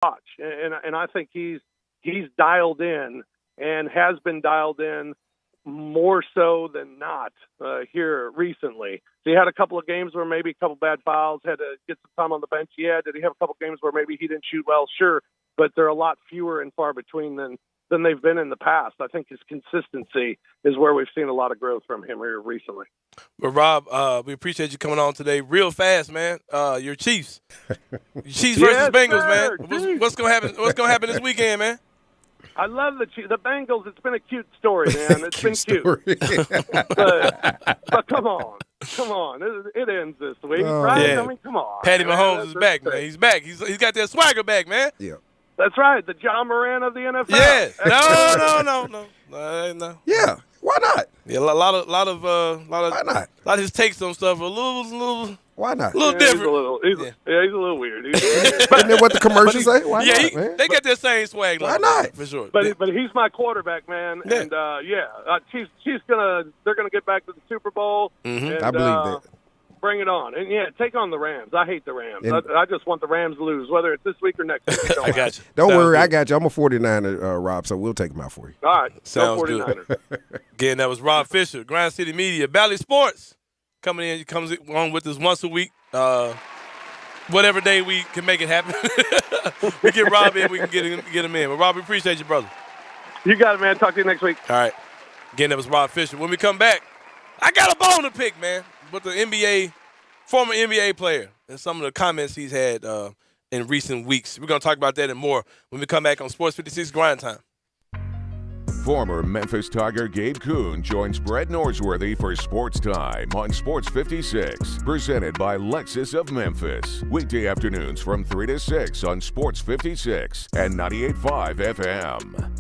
watch. And I think he's dialed in and has been dialed in more so than not here recently. So he had a couple of games where maybe a couple bad fouls, had to get some time on the bench. Yeah, did he have a couple games where maybe he didn't shoot well? Sure, but they're a lot fewer and far between than they've been in the past. I think his consistency is where we've seen a lot of growth from him here recently. Well, Rob, we appreciate you coming on today real fast, man. Your Chiefs. Chiefs versus Bengals, man. What's gonna happen? What's gonna happen this weekend, man? I love the Bengals. It's been a cute story, man. It's been cute. but come on. It ends this week, right? Yeah. I mean, come on. Patty Mahomes is back, man. He's back. He's got that swagger back, man. Yeah. That's right. The John Moran of the NFL. Yeah. No. Yeah. Why not? Yeah, a lot of Why not? A lot of his takes on stuff are a little Why not? a little different. He's a little weird. Isn't that what the commercials say? Why not, man? They got that same swag. Why not? For sure. But he's my quarterback, man. Yeah. And they're gonna get back to the Super Bowl. Mm-hmm. I believe that. Bring it on. And, take on the Rams. I hate the Rams. And I just want the Rams to lose, whether it's this week or next week. I got you. Don't Sounds worry, good. I got you. I'm a 49er, Rob, so we'll take him out for you. All right. Sounds Go good. 49ers. Again, that was Rob Fisher, Grind City Media, Valley Sports, coming in. He comes on with us once a week. Whatever day we can make it happen, we get Rob in, we can get him in. But Rob, we appreciate you, brother. You got it, man. Talk to you next week. All right. Again, that was Rob Fisher. When we come back, I got a bone to pick, man, with the former NBA player and some of the comments he's had in recent weeks. We're going to talk about that and more when we come back on Sports 56 Grind Time. Former Memphis Tiger Gabe Kuhn joins Brett Norsworthy for Sports Time on Sports 56, presented by Lexus of Memphis. Weekday afternoons from 3 to 6 on Sports 56 and 98.5 FM.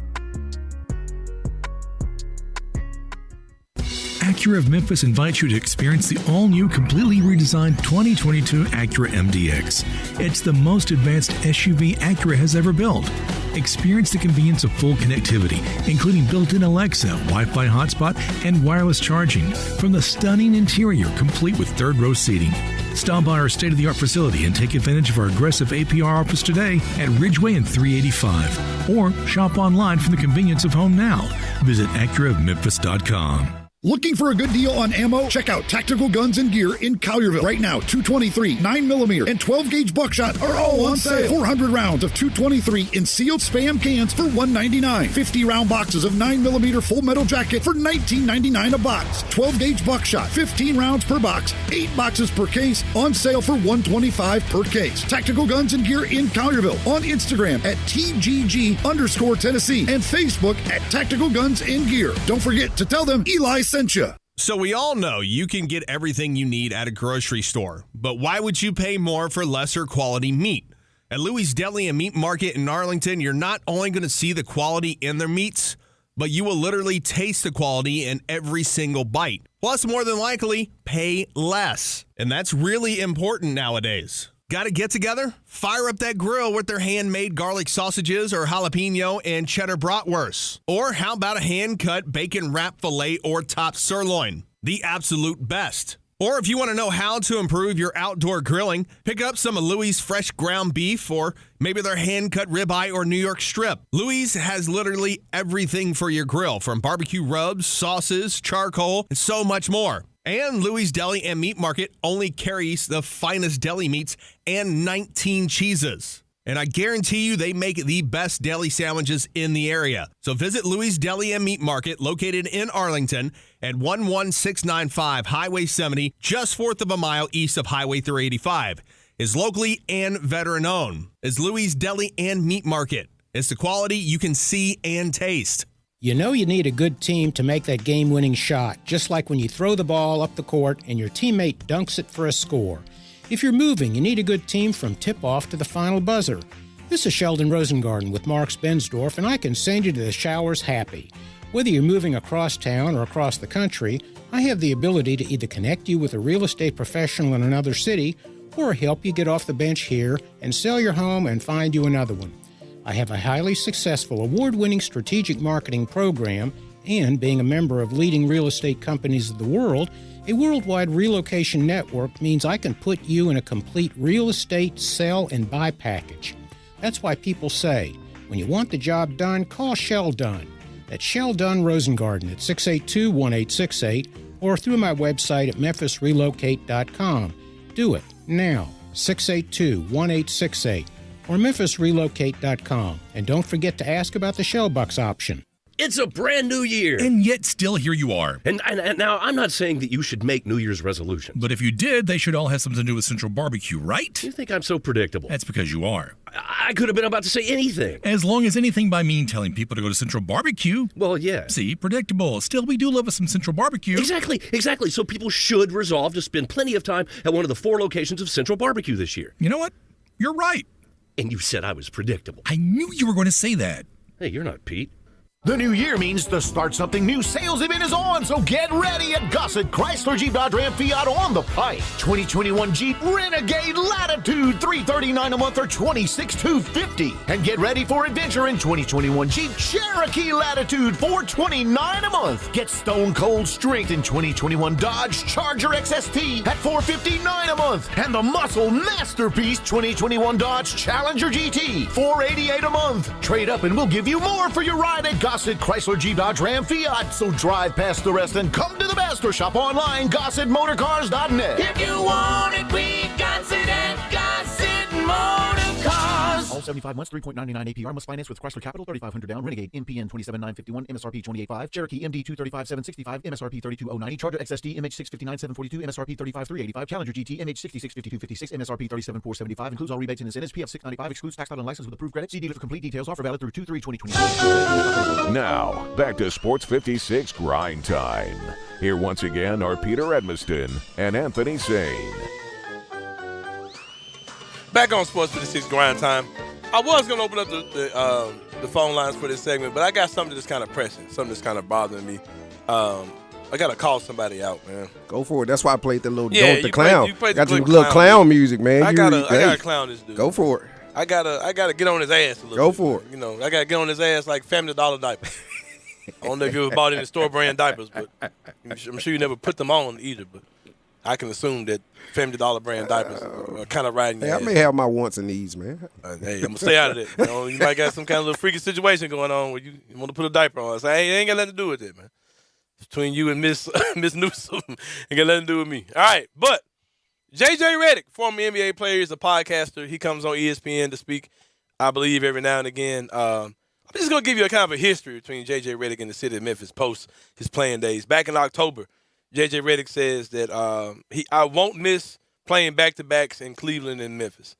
Acura of Memphis invites you to experience the all-new, completely redesigned 2022 Acura MDX. It's the most advanced SUV Acura has ever built. Experience the convenience of full connectivity, including built-in Alexa, Wi-Fi hotspot, and wireless charging, from the stunning interior complete with third-row seating. Stop by our state-of-the-art facility and take advantage of our aggressive APR offers today at Ridgeway and 385. Or shop online from the convenience of home now. Visit AcuraofMemphis.com. Looking for a good deal on ammo? Check out Tactical Guns and Gear in Collierville. Right now, 223, 9mm, and 12-gauge buckshot are all on sale. 400 rounds of 223 in sealed Spam cans for $199. 50-round boxes of 9mm Full Metal Jacket for $19.99 a box. 12-gauge buckshot, 15 rounds per box, 8 boxes per case, on sale for $125 per case. Tactical Guns and Gear in Collierville. On Instagram at TGG_Tennessee and Facebook at Tactical Guns and Gear. Don't forget to tell them Eli sent you. So we all know you can get everything you need at a grocery store, but why would you pay more for lesser quality meat? At Louis Deli and Meat Market in Arlington, you're not only going to see the quality in their meats, but you will literally taste the quality in every single bite. Plus, more than likely, pay less. And that's really important nowadays. Got to get together? Fire up that grill with their handmade garlic sausages or jalapeno and cheddar bratwurst. Or how about a hand-cut bacon wrap filet or top sirloin? The absolute best. Or if you want to know how to improve your outdoor grilling, pick up some of Louis' fresh ground beef or maybe their hand-cut ribeye or New York strip. Louis has literally everything for your grill, from barbecue rubs, sauces, charcoal, and so much more. And Louis Deli and Meat Market only carries the finest deli meats and 19 cheeses. And I guarantee you they make the best deli sandwiches in the area. So visit Louis Deli and Meat Market, located in Arlington at 11695 Highway 70, just north of a mile east of Highway 385. Is locally and veteran-owned. Is Louis Deli and Meat Market. It's the quality you can see and taste. You know you need a good team to make that game-winning shot, just like when you throw the ball up the court and your teammate dunks it for a score. If you're moving, you need a good team from tip-off to the final buzzer. This is Sheldon Rosengarten with Marks Bensdorf, and I can send you to the showers happy. Whether you're moving across town or across the country, I have the ability to either connect you with a real estate professional in another city or help you get off the bench here and sell your home and find you another one. I have a highly successful, award-winning strategic marketing program, and being a member of leading real estate companies of the world, a worldwide relocation network means I can put you in a complete real estate sell and buy package. That's why people say, when you want the job done, call Shell Dunn. That's Shell Dunn Rosengarten at 682-1868 or through my website at memphisrelocate.com. Do it now, 682-1868 or memphisrelocate.com. And don't forget to ask about the Shell Bucks option. It's a brand new year. And yet still here you are. And now I'm not saying that you should make New Year's resolutions. But if you did, they should all have something to do with Central Barbecue, right? You think I'm so predictable? That's because you are. I could have been about to say anything. As long as anything by me telling people to go to Central Barbecue. Well, yeah. See, predictable. Still, we do love us some Central Barbecue. Exactly. So people should resolve to spend plenty of time at one of the 4 locations of Central Barbecue this year. You know what? You're right. And you said I was predictable. I knew you were going to say that. Hey, you're not Pete. The new year means the Start Something New sales event is on, so get ready at Gossett Chrysler Jeep Dodge Ram Fiat on the Pike. 2021 Jeep Renegade Latitude, $339 a month or $26,250. And get ready for adventure in 2021 Jeep Cherokee Latitude, $429 a month. Get Stone Cold Strength in 2021 Dodge Charger XST at $459 a month. And the Muscle Masterpiece 2021 Dodge Challenger GT, $488 a month. Trade up and we'll give you more for your ride at Gossett Chrysler Jeep Dodge Ram Fiat. So drive past the rest and come to the best or shop online, GossettMotorCars.net. If you want it, we got it at Gossett Motorcars. All 75 months, 3.99 APR. Must finance with Chrysler Capital, $3,500 down. Renegade MPN 27,951, MSRP 28,5. Cherokee MD 235,765, MSRP 32,090. Charger XSD MH 659,742, MSRP 35,385. Challenger GT MH 66,5256, MSRP 37,475. Includes all rebates and incentives. PF 695. Excludes tax title and license with approved credit. See dealer for complete details. Offer valid through 2/3/2020. Now, back to Sports 56 Grind Time. Here once again are Peter Edmiston and Anthony Sain. Back on Sports 56 Grind Time. I was going to open up the phone lines for this segment, but I got something that's kind of pressing, something that's kind of bothering me. I got to call somebody out, man. Go for it. That's why I played the little Yeah, Don't the Clown. you played got the your little little clown music, man. I gotta clown this dude. Go for it. I gotta get on his ass a little Go bit. for it. You know, I gotta get on his ass like Family Dollar diapers. I don't know if you ever bought any store brand diapers, but I'm sure you never put them on either. But I can assume that Family Dollar brand diapers are kind of riding your Hey, I ass. may have my wants and needs, man. Hey, I'm gonna stay out of it. You know, you might got some kind of little freaky situation going on where you want to put a diaper on. So hey, it ain't got nothing to do with it, man. It's between you and Miss Newsom, ain't got nothing to do with me. All right, but J.J. Redick, former NBA player, is a podcaster. He comes on ESPN to speak, I believe, every now and again. I'm just going to give you a kind of a history between J.J. Redick and the city of Memphis post his playing days. Back in October, J.J. Redick says that I won't miss playing back-to-backs in Cleveland and Memphis,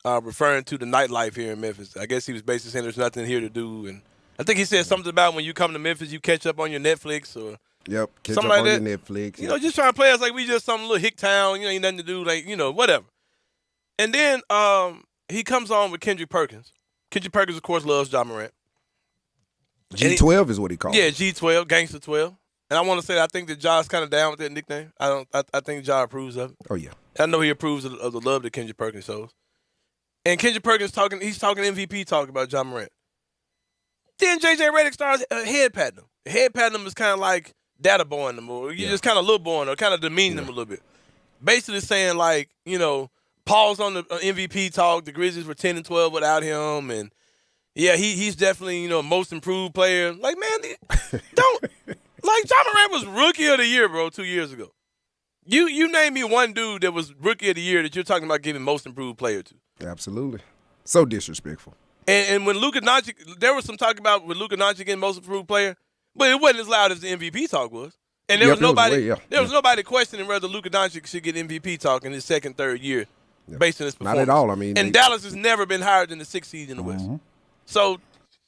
referring to the nightlife here in Memphis. I guess he was basically saying there's nothing here to do. And I think he said something about when you come to Memphis, you catch up on your Netflix or Yep, catch something up like on that. your Netflix. You know, just trying to play us like we just some little hick town, you know, ain't nothing to do, like, you know, whatever. And then he comes on with Kendrick Perkins. Kendrick Perkins, of course, loves Ja Morant. G12 is what he calls Yeah, it. G12, Gangster 12. And I want to say I think that Ja's kind of down with that nickname. I think Ja approves of it. Oh, yeah. I know he approves of the love that Kendrick Perkins shows. And Kendrick Perkins he's talking MVP talk about Ja Morant. Then J.J. Redick starts head patting him. Head patting him is kind of like data boying them, or you just kind of little boying or kind of demeaning them a little bit. Basically saying, like, you know, pause on the MVP talk. The Grizzlies were 10-12 without him, and yeah, he's definitely, you know, most improved player. Like, man, don't like Ja Morant was rookie of the year, bro, 2 years ago. You name me one dude that was rookie of the year that you're talking about giving most improved player to. Absolutely. So disrespectful. And when Luka Doncic, there was some talk about with Luka Doncic getting most improved player, but it wasn't as loud as the MVP talk was. And there was nobody questioning whether Luka Doncic should get MVP talk in his second, third year based on his performance. Not at all. I mean, and Dallas has never been higher than the 6th seed in the West. So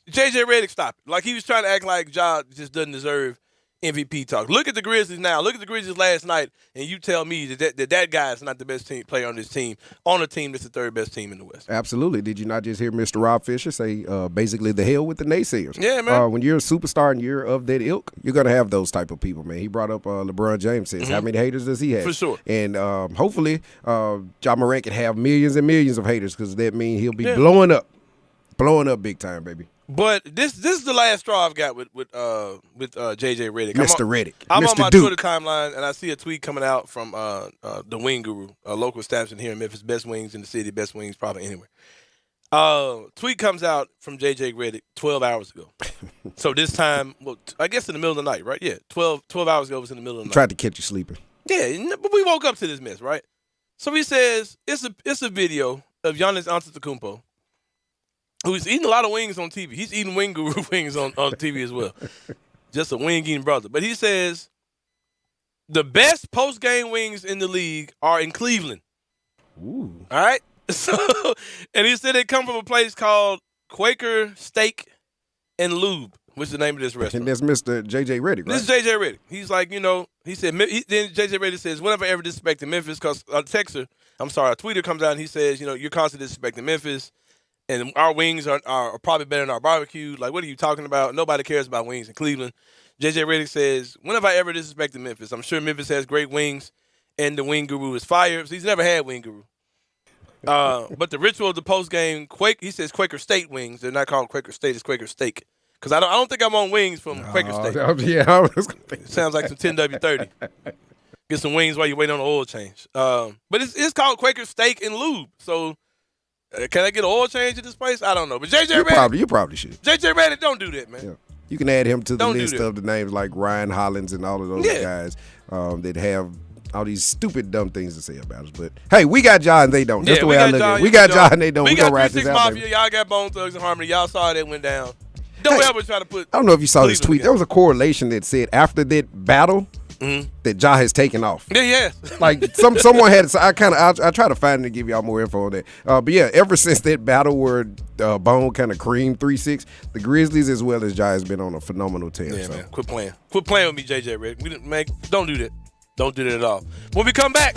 J.J. Redick stopped it. Like, he was trying to act like Ja just doesn't deserve MVP talk. Look at the Grizzlies now. Look at the Grizzlies last night, and you tell me that guy is not the best player on this team, on a team that's the third best team in the West. Absolutely. Did you not just hear Mr. Rob Fisher say basically the hell with the naysayers? Yeah, man. When you're a superstar and you're of that ilk, you're going to have those type of people, man. He brought up LeBron James. Says, how many haters does he have? For sure. And hopefully Ja Morant can have millions and millions of haters, because that means he'll be blowing up big time, baby. But this is the last straw I've got with J.J. Redick. Mr. Redick. I'm Mr. on my Duke. Twitter timeline, and I see a tweet coming out from the Wing Guru, a local establishment here in Memphis, best wings in the city, best wings probably anywhere. Tweet comes out from J.J. Redick 12 hours ago. So this time, well, I guess in the middle of the night, right? Yeah, 12 hours ago was in the middle of the night. Tried to catch you sleeping. Yeah, but we woke up to this mess, right? So he says it's a video of Giannis Antetokounmpo, who's eating a lot of wings on TV. He's eating Wing Guru wings on TV as well. Just a wing-eating brother. But he says the best post-game wings in the league are in Cleveland. Ooh. All right? So, and he said they come from a place called Quaker Steak and Lube, which is the name of this restaurant. And that's Mr. J.J. Redick, right? This is J.J. Redick. He's like, he said, then J.J. Redick says, whenever I ever disrespected Memphis, because a tweeter comes out and he says, you're constantly disrespecting Memphis, and our wings are probably better than our barbecue. Like, what are you talking about? Nobody cares about wings in Cleveland. J.J. Redick says, whenever I ever disrespected Memphis, I'm sure Memphis has great wings, and the Wing Guru is fire. So he's never had Wing Guru. But the ritual of the post-game, he says Quaker State wings. They're not called Quaker State. It's Quaker Steak. Because I don't think I'm on wings from Quaker State. Yeah, it sounds like some 10W30. Get some wings while you're waiting on the oil change. But it's called Quaker Steak and Lube. So can I get an oil change at this place? I don't know. But J.J. Redick, you probably should. J.J. Redick, don't do that, man. Yeah. You can add him to the list of the names like Ryan Hollins and all of those guys that have all these stupid, dumb things to say about us. But, hey, we got Ja and they don't. That's the way I look at it. We got Ja and they don't. We got ride this out, Mafia. Baby. Y'all got Bone Thugs and Harmony. Y'all saw that went down. Don't ever try to put. I don't know if you saw this tweet. There was a correlation that said after that battle that Ja has taken off. Yeah. Like someone had. I try to find it and give y'all more info on that. But yeah, ever since that battle where Bone kind of creamed 3-6, the Grizzlies as well as Ja has been on a phenomenal tear. Yeah, man. Quit playing with me, JJ Redick. Don't do that. Don't do that at all. When we come back,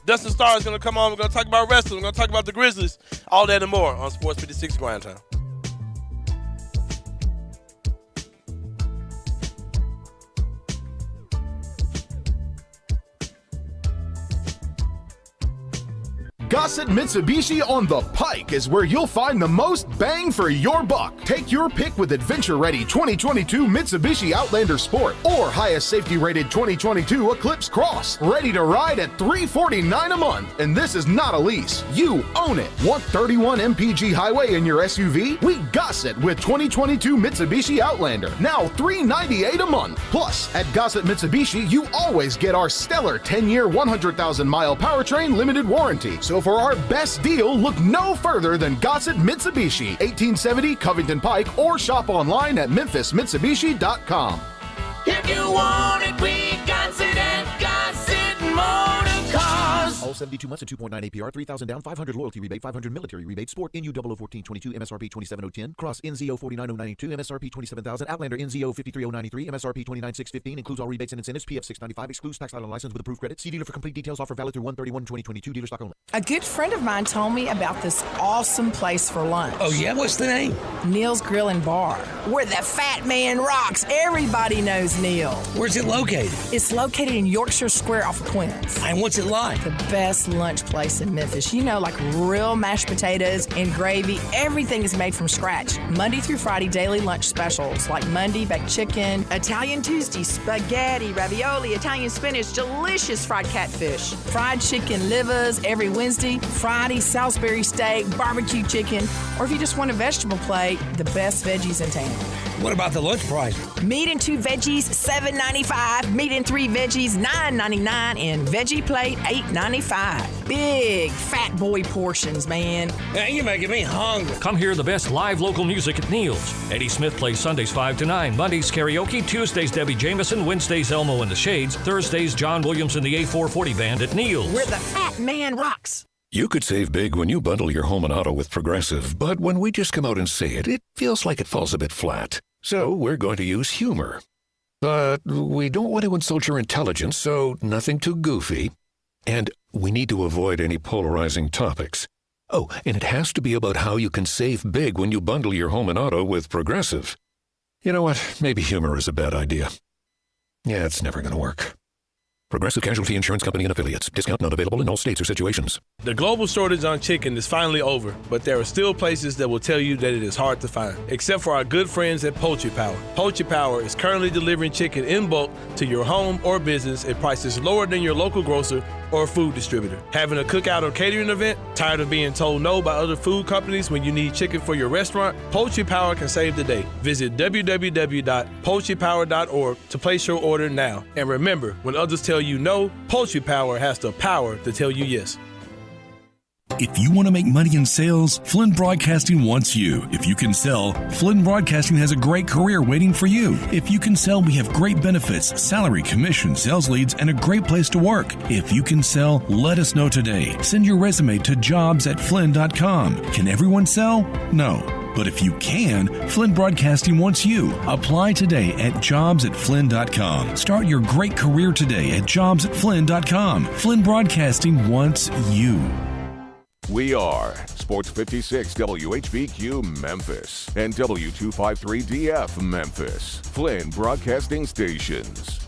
Dustin Starr is going to come on. We're going to talk about wrestling. We're going to talk about the Grizzlies. All that and more on Sports 56 Grindtime. Gossett Mitsubishi on the Pike is where you'll find the most bang for your buck. Take your pick with adventure-ready 2022 Mitsubishi Outlander Sport or highest safety-rated 2022 Eclipse Cross. Ready to ride at $349 a month. And this is not a lease. You own it. Want 31 mpg highway in your SUV? We Gossett with 2022 Mitsubishi Outlander. Now $398 a month. Plus, at Gossett Mitsubishi, you always get our stellar 10-year, 100,000-mile powertrain limited warranty. So for our best deal, look no further than Gossett Mitsubishi, 1870 Covington Pike, or shop online at memphismitsubishi.com. If you want it, we got it at Gossett Motor Cars. All 72 months and 2.9 APR, 3,000 down, 500 loyalty rebate, 500 military rebate, Sport NU 001422, MSRP 27010, Cross NZO 49092, MSRP 27,000, Outlander NZO 53093, MSRP 29615, includes all rebates and incentives, PF 695, excludes tax title and license with approved credit. See dealer for complete details. Offer valid through 1/31/2022. Dealer stock only. A good friend of mine told me about this awesome place for lunch. Oh yeah, what's the name? Neil's Grill and Bar, where the fat man rocks. Everybody knows Neil. Where's it located? It's located in Yorkshire Square off of Quince. And what's it like? The best lunch place in Memphis. You know, like real mashed potatoes and gravy. Everything is made from scratch. Monday through Friday, daily lunch specials like Monday baked chicken, Italian Tuesday spaghetti, ravioli, Italian spinach, delicious fried catfish, fried chicken livers every Wednesday, Friday Salisbury steak, barbecue chicken, or if you just want a vegetable plate, the best veggies in town. What about the lunch price? Meat and 2 veggies, $7.95. Meat and 3 veggies, $9.99. And veggie plate, $8.95. Big fat boy portions, man. Yeah, you're making me hungry. Come hear the best live local music at Neil's. Eddie Smith plays Sundays 5 to 9, Mondays karaoke, Tuesdays Debbie Jameson, Wednesdays Elmo and the Shades, Thursdays John Williams and the A440 Band at Neil's. Where the fat man rocks. You could save big when you bundle your home and auto with Progressive, but when we just come out and say it, it feels like it falls a bit flat. So we're going to use humor. But we don't want to insult your intelligence, so nothing too goofy. And we need to avoid any polarizing topics. Oh, and it has to be about how you can save big when you bundle your home and auto with Progressive. You know what? Maybe humor is a bad idea. Yeah, it's never going to work. Progressive Casualty Insurance Company and Affiliates. Discount not available in all states or situations. The global shortage on chicken is finally over, but there are still places that will tell you that it is hard to find, except for our good friends at Poultry Power. Poultry Power is currently delivering chicken in bulk to your home or business at prices lower than your local grocer or a food distributor. Having a cookout or catering event? Tired of being told no by other food companies when you need chicken for your restaurant? Poultry Power can save the day. Visit www.poultrypower.org to place your order now. And remember, when others tell you no, Poultry Power has the power to tell you yes. If you want to make money in sales, Flynn Broadcasting wants you. If you can sell, Flynn Broadcasting has a great career waiting for you. If you can sell, we have great benefits, salary, commission, sales leads, and a great place to work. If you can sell, let us know today. Send your resume to jobs@flynn.com. Can everyone sell? No. But if you can, Flynn Broadcasting wants you. Apply today at jobs@flynn.com. Start your great career today at jobs@flynn.com. Flynn Broadcasting wants you. We are Sports 56 WHBQ Memphis and W253DF Memphis, Flynn Broadcasting Stations.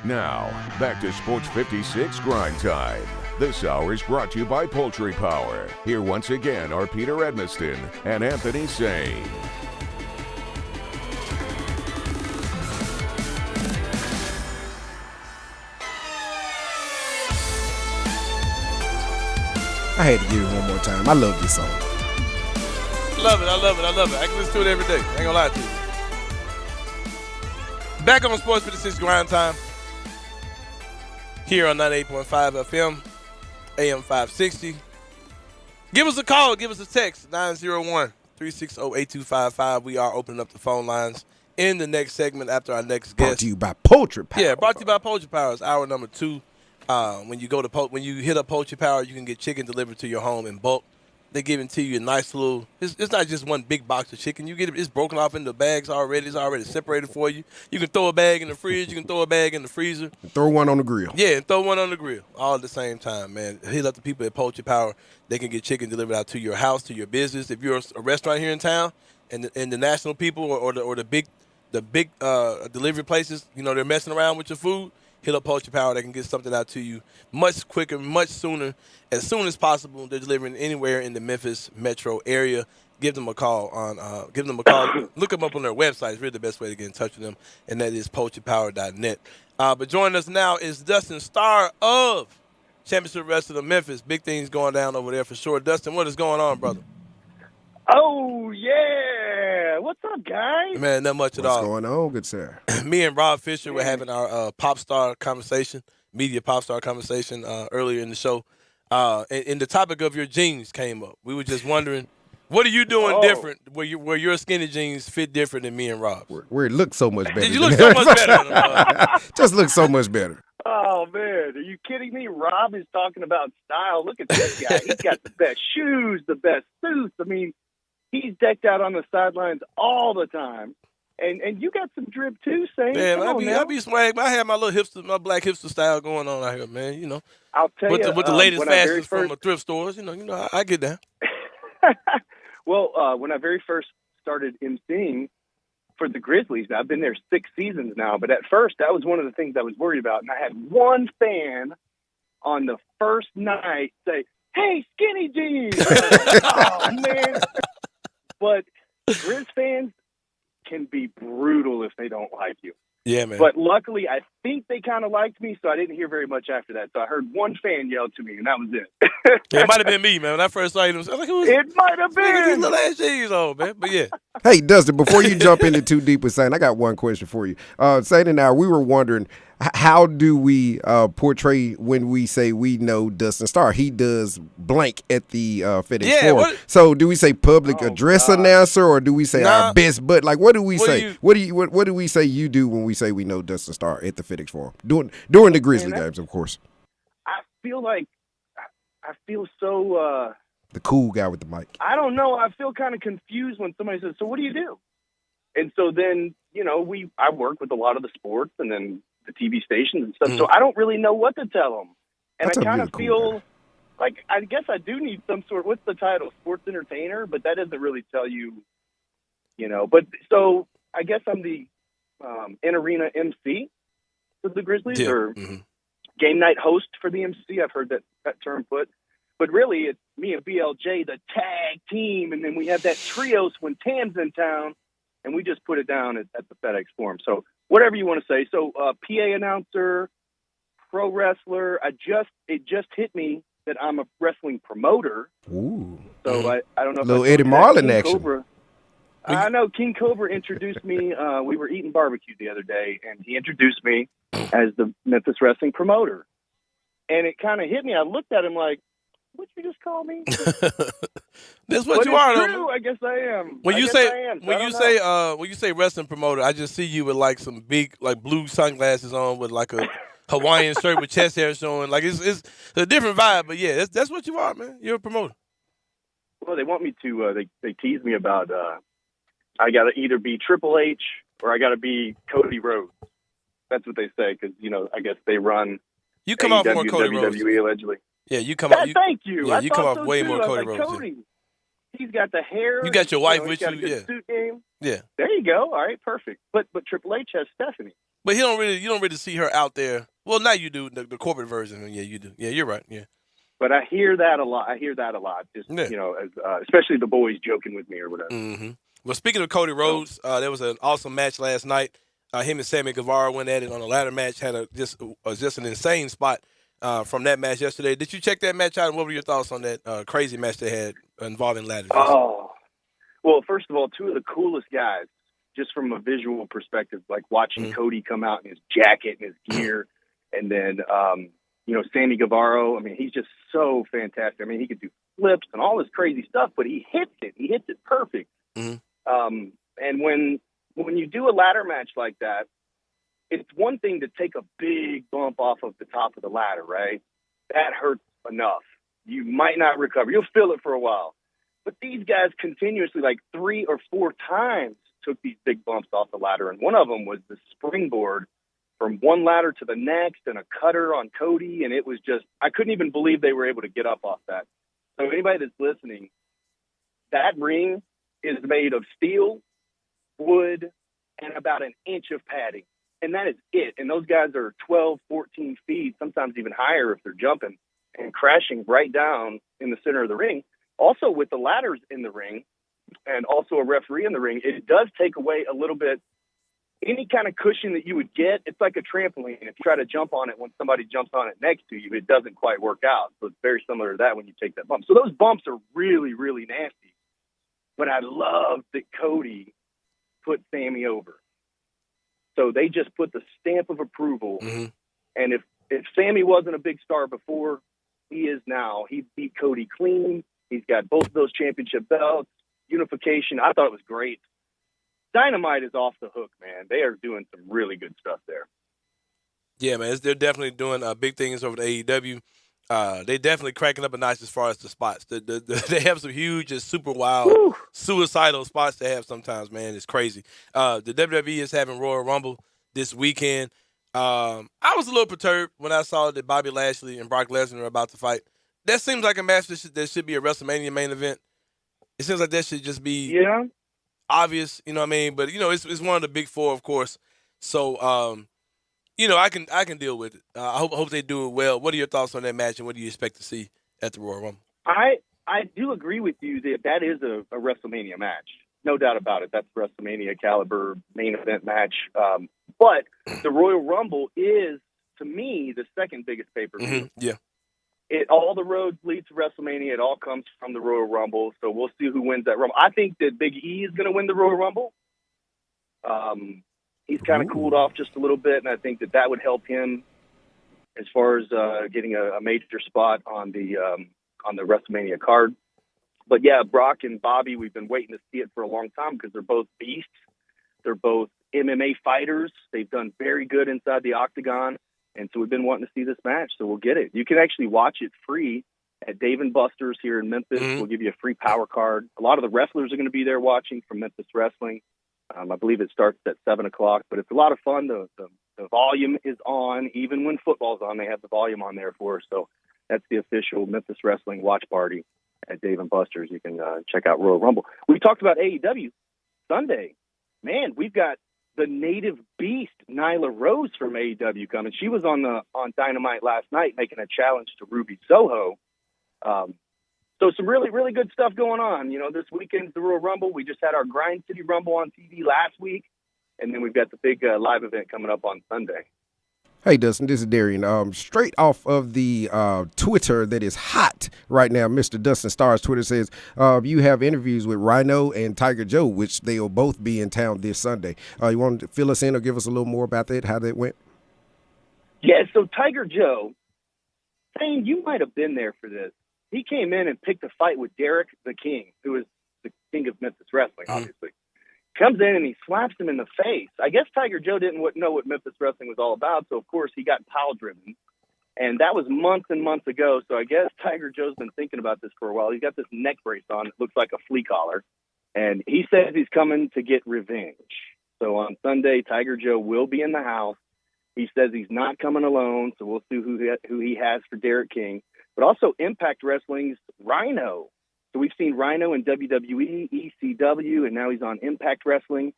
Now, back to Sports 56 Grind Time. This hour is brought to you by Poultry Power. Here once again are Peter Edmiston and Anthony Sain. I had to get it one more time. I love this song. Love it. I can listen to it every day. I ain't gonna lie to you. Back on Sports 56 Grind Time. Here on 98.5 FM, AM 560. Give us a call. Give us a text. 901-360-8255. We are opening up the phone lines in the next segment after our next guest. Brought to you by Poultry Power. Yeah, brought to you by Poultry Power. It's hour number 2. When you hit up Poultry Power, you can get chicken delivered to your home in bulk. They give it to you a nice little. It's not just one big box of chicken. You get it. It's broken off into bags already. It's already separated for you. You can throw a bag in the fridge. You can throw a bag in the freezer. Throw one on the grill. Yeah, and throw one on the grill all at the same time, man. Hit up the people at Poultry Power. They can get chicken delivered out to your house, to your business. If you're a restaurant here in town, and the national people or the big delivery places, they're messing around with your food. Hit up Poultry Power. They can get something out to you much quicker, much sooner, as soon as possible. They're delivering anywhere in the Memphis metro area. Give them a call. Look them up on their website. It's really the best way to get in touch with them, and that is poultrypower.net. But joining us now is Dustin, star of Championship Wrestling of Memphis. Big things going down over there for sure. Dustin, what is going on, brother? Oh, yeah. What's up, guys? Man, not much at all. What's going on, good sir? Me and Rob Fisher were having our pop star conversation, media pop star conversation earlier in the show. And the topic of your jeans came up. We were just wondering, what are you doing different where your skinny jeans fit different than me and Rob's? Where it looks so much better. Did you look so much better? Just look so much better. Oh, man. Are you kidding me? Rob is talking about style. Look at this guy. He's got the best shoes, the best suits. I mean, he's decked out on the sidelines all the time. And you got some drip too, Sain. Man, I be swag. I have my little my black hipster style going on out here, man. I'll tell you. With the latest fashions from the thrift stores, I get that. Well, when I very first started emceeing for the Grizzlies, I've been there 6 seasons now, but at first that was one of the things I was worried about. And I had one fan on the first night say, "Hey, skinny jeans." Oh, man. But Grizz fans can be brutal if they don't like you. Yeah, man. But luckily, I think they kind of liked me, so I didn't hear very much after that. So I heard one fan yell to me, and that was it. It might have been me, man. When I first saw him, I was like, it might have been. These little ass jeans on, man. But yeah. Hey, Dustin, before you jump into too deep with Sain, I got one question for you. Sain and I, we were wondering, how do we portray when we say we know Dustin Starr? He does blank at the FedEx Forum. So do we say public address announcer, or do we say our best butt? Like, what do we say? What do we say you do when we say we know Dustin Starr at the FedEx Forum? During the Grizzly games, of course. I feel so... the cool guy with the mic. I don't know. I feel kind of confused when somebody says, "So what do you do?" And so then, I work with a lot of the sports and then the TV stations and stuff, so I don't really know what to tell them. And I kind of feel like, I guess I do need some sort, what's the title? Sports entertainer? But that doesn't really tell you, But so I guess I'm the in-arena MC for the Grizzlies, or game night host for the MC. I've heard that term put. But really, it's me and BLJ, the tag team, and then we have that trios when Tam's in town, and we just put it down at the FedEx Forum. So whatever you want to say. So PA announcer, pro wrestler. It just hit me that I'm a wrestling promoter. Ooh. So I don't know. Little if I Eddie told you that. Marlin King action. Cobra, I know King Cobra introduced me. We were eating barbecue the other day, and he introduced me as the Memphis wrestling promoter. And it kind of hit me. I looked at him like, "What'd you just call me?" That's what but you it's are, true. though. I guess I am. When I you guess say I am. So when I you don't say know. when you say wrestling promoter, I just see you with like some big like blue sunglasses on with like a Hawaiian shirt with chest hair showing. Like it's a different vibe, but yeah, that's what you are, man. You're a promoter. Well, they want me to. They tease me about. I got to either be Triple H or I got to be Cody Rhodes. That's what they say because I guess they run. You come off more AEW, Cody Rhodes. WWE allegedly. Yeah, you come off. Thank you. Yeah, I you thought come off so way too. more I was Cody like, Rhodes. Cody. He's got the hair. You got your wife he's with got you, a good yeah. suit game. Yeah. There you go. All right, perfect. But Triple H has Stephanie. But you don't really see her out there. Well, now you do the corporate version. Yeah, you do. Yeah, you're right. Yeah. But I hear that a lot. Just Yeah. as, especially the boys joking with me or whatever. Mm-hmm. Well, speaking of Cody Rhodes, there was an awesome match last night. Him and Sammy Guevara went at it on a ladder match. Had just an insane spot from that match yesterday. Did you check that match out? And what were your thoughts on that crazy match they had involving ladders? Oh, well, first of all, two of the coolest guys, just from a visual perspective, like watching Cody come out in his jacket and his gear, and then Sammy Guevara. I mean, he's just so fantastic. I mean, he could do flips and all this crazy stuff, but he hits it. He hits it perfect. Mm-hmm. And when you do a ladder match like that, it's one thing to take a big bump off of the top of the ladder, right? That hurts enough. You might not recover. You'll feel it for a while. But these guys continuously, like 3 or 4 times, took these big bumps off the ladder. And one of them was the springboard from one ladder to the next and a cutter on Cody. And it was just, I couldn't even believe they were able to get up off that. So anybody that's listening, that ring is made of steel, wood, and about an inch of padding. And that is it. And those guys are 12, 14 feet, sometimes even higher if they're jumping and crashing right down in the center of the ring. Also, with the ladders in the ring and also a referee in the ring, it does take away a little bit any kind of cushion that you would get. It's like a trampoline. If you try to jump on it when somebody jumps on it next to you, it doesn't quite work out. So it's very similar to that when you take that bump. So those bumps are really, really nasty. But I love that Cody put Sammy over. So they just put the stamp of approval. Mm-hmm. And if Sammy wasn't a big star before, he is now. He beat Cody clean. He's got both of those championship belts, unification. I thought it was great. Dynamite is off the hook, man. They are doing some really good stuff there. Yeah, man, they're definitely doing big things over the AEW. They definitely cracking up a notch as far as the spots. They have some huge and super wild, suicidal spots they have sometimes, man. It's crazy. The WWE is having Royal Rumble this weekend. I was a little perturbed when I saw that Bobby Lashley and Brock Lesnar are about to fight. That seems like a match that should be a WrestleMania main event. It seems like that should just be obvious, you know what I mean? But, it's one of the big four, of course. So, I can deal with it. I hope they do it well. What are your thoughts on that match, and what do you expect to see at the Royal Rumble? I do agree with you that is a WrestleMania match. No doubt about it. That's WrestleMania caliber main event match. But the Royal Rumble is, to me, the second biggest pay-per-view. Mm-hmm. Yeah. All the roads lead to WrestleMania. It all comes from the Royal Rumble. So we'll see who wins that Rumble. I think that Big E is going to win the Royal Rumble. He's kind of cooled off just a little bit, and I think that would help him as far as getting a major spot on the WrestleMania card. But yeah, Brock and Bobby, we've been waiting to see it for a long time because they're both beasts. They're both MMA fighters. They've done very good inside the octagon, and so we've been wanting to see this match. So we'll get it. You can actually watch it free at Dave & Buster's here in Memphis. Mm-hmm. We'll give you a free power card. A lot of the wrestlers are going to be there watching from Memphis Wrestling. I believe it starts at 7 o'clock, but it's a lot of fun. The volume is on. Even when football's on, they have the volume on there for us. So that's the official Memphis Wrestling watch party at Dave & Buster's. You can check out Royal Rumble. We talked about AEW Sunday. Man, we've got the native beast, Nyla Rose from AEW coming. She was on Dynamite last night making a challenge to Ruby Soho. So some really, really good stuff going on. This weekend's the Royal Rumble. We just had our Grind City Rumble on TV last week, and then we've got the big live event coming up on Sunday. Hey, Dustin, this is Darian. Straight off of the Twitter that is hot right now, Mr. Dustin Starr's Twitter says you have interviews with Rhino and Tiger Joe, which they will both be in town this Sunday. You want to fill us in or give us a little more about that, how that went? Yeah, so Tiger Joe, Sain, you might have been there for this. He came in and picked a fight with Derek the King, who is the king of Memphis wrestling, obviously. Comes in and he slaps him in the face. I guess Tiger Joe didn't know what Memphis wrestling was all about, so of course he got pile-driven. And that was months and months ago, so I guess Tiger Joe's been thinking about this for a while. He's got this neck brace on. It looks like a flea collar. And he says he's coming to get revenge. So on Sunday, Tiger Joe will be in the house. He says he's not coming alone, so we'll see who he has for Derek King. But also Impact Wrestling's Rhino. So we've seen Rhino in WWE, ECW, and now he's on Impact Wrestling.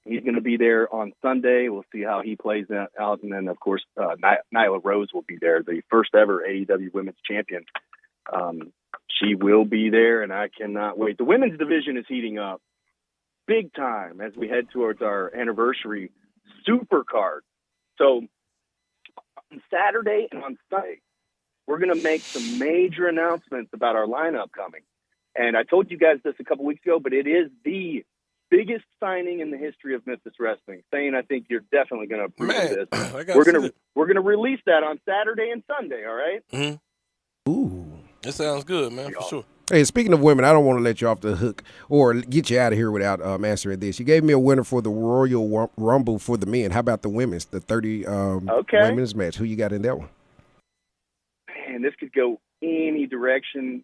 He's going to be there on Sunday. We'll see how he plays out. And then, of course, Nyla Rose will be there, the first ever AEW Women's Champion. She will be there, and I cannot wait. The women's division is heating up big time as we head towards our anniversary super card. So on Saturday and on Sunday, we're going to make some major announcements about our lineup coming. And I told you guys this a couple weeks ago, but it is the biggest signing in the history of Memphis wrestling. Saying, I think you're definitely going to approve this. We're going to release that on Saturday and Sunday, all right? Mm-hmm. Ooh. That sounds good, man, for sure. Hey, speaking of women, I don't want to let you off the hook or get you out of here without answering this. You gave me a winner for the Royal Rumble for the men. How about the women's, the 30 women's match? Who you got in that one? Man, this could go any direction.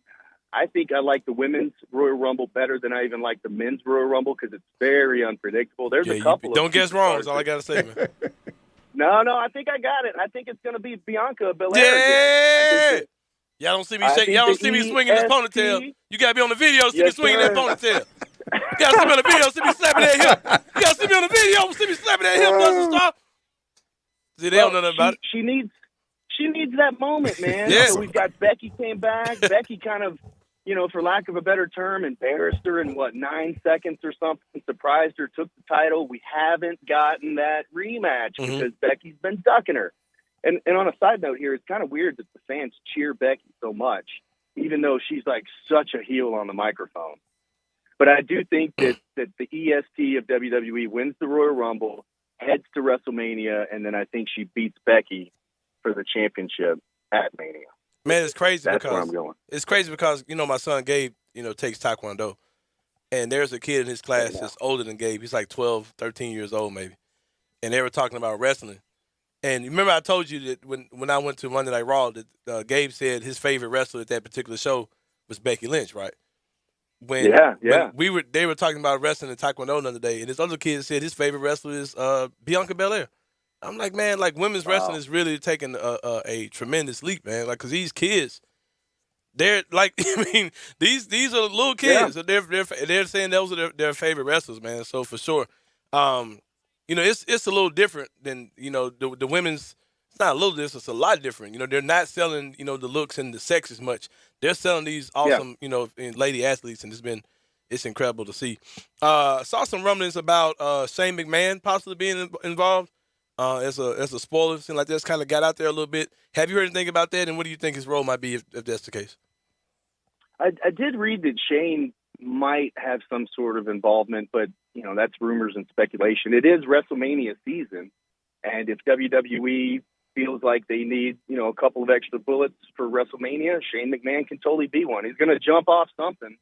I think I like the women's Royal Rumble better than I even like the men's Royal Rumble because it's very unpredictable. There's a couple. Don't guess wrong. That's all I got to say, man. No, I think I got it. I think it's going to be Bianca Belair. Yeah. Y'all don't see me Y'all don't see me swinging this ponytail. You got to be on the video to see me swinging that ponytail. You got to see me on the video to see me slapping that hip. You got to see me on the video to see me slapping that hip. Doesn't stop. See, they don't know nothing about it. She needs that moment, man. Yeah. So we've got Becky came back. Becky kind of, for lack of a better term, embarrassed her in 9 seconds or something, surprised her, took the title. We haven't gotten that rematch because Becky's been ducking her. And on a side note here, it's kind of weird that the fans cheer Becky so much, even though she's like such a heel on the microphone. But I do think that the EST of WWE wins the Royal Rumble, heads to WrestleMania, and then I think she beats Becky for the championship at Mania. Man, it's crazy. That's where I'm going. It's crazy because, my son Gabe, takes Taekwondo. And there's a kid in his class that's older than Gabe. He's like 12, 13 years old maybe. And they were talking about wrestling. And remember I told you that when I went to Monday Night Raw that Gabe said his favorite wrestler at that particular show was Becky Lynch, right? When they were talking about wrestling and Taekwondo the other day, and this other kid said his favorite wrestler is Bianca Belair. I'm like, man, like women's wrestling is really taking a tremendous leap, man. Like, cause these kids, they're like, these are little kids. So they're saying those are their favorite wrestlers, man. So for sure, it's a little different than the women's. It's not a little different. It's a lot different. They're not selling the looks and the sex as much. They're selling these awesome lady athletes, and it's incredible to see. Saw some rumblings about Shane McMahon possibly being involved. As a spoiler, seemed like that's kind of got out there a little bit. Have you heard anything about that, and what do you think his role might be if that's the case? I did read that Shane might have some sort of involvement, but that's rumors and speculation. It is WrestleMania season, and if WWE feels like they need a couple of extra bullets for WrestleMania, Shane McMahon can totally be one. He's going to jump off something.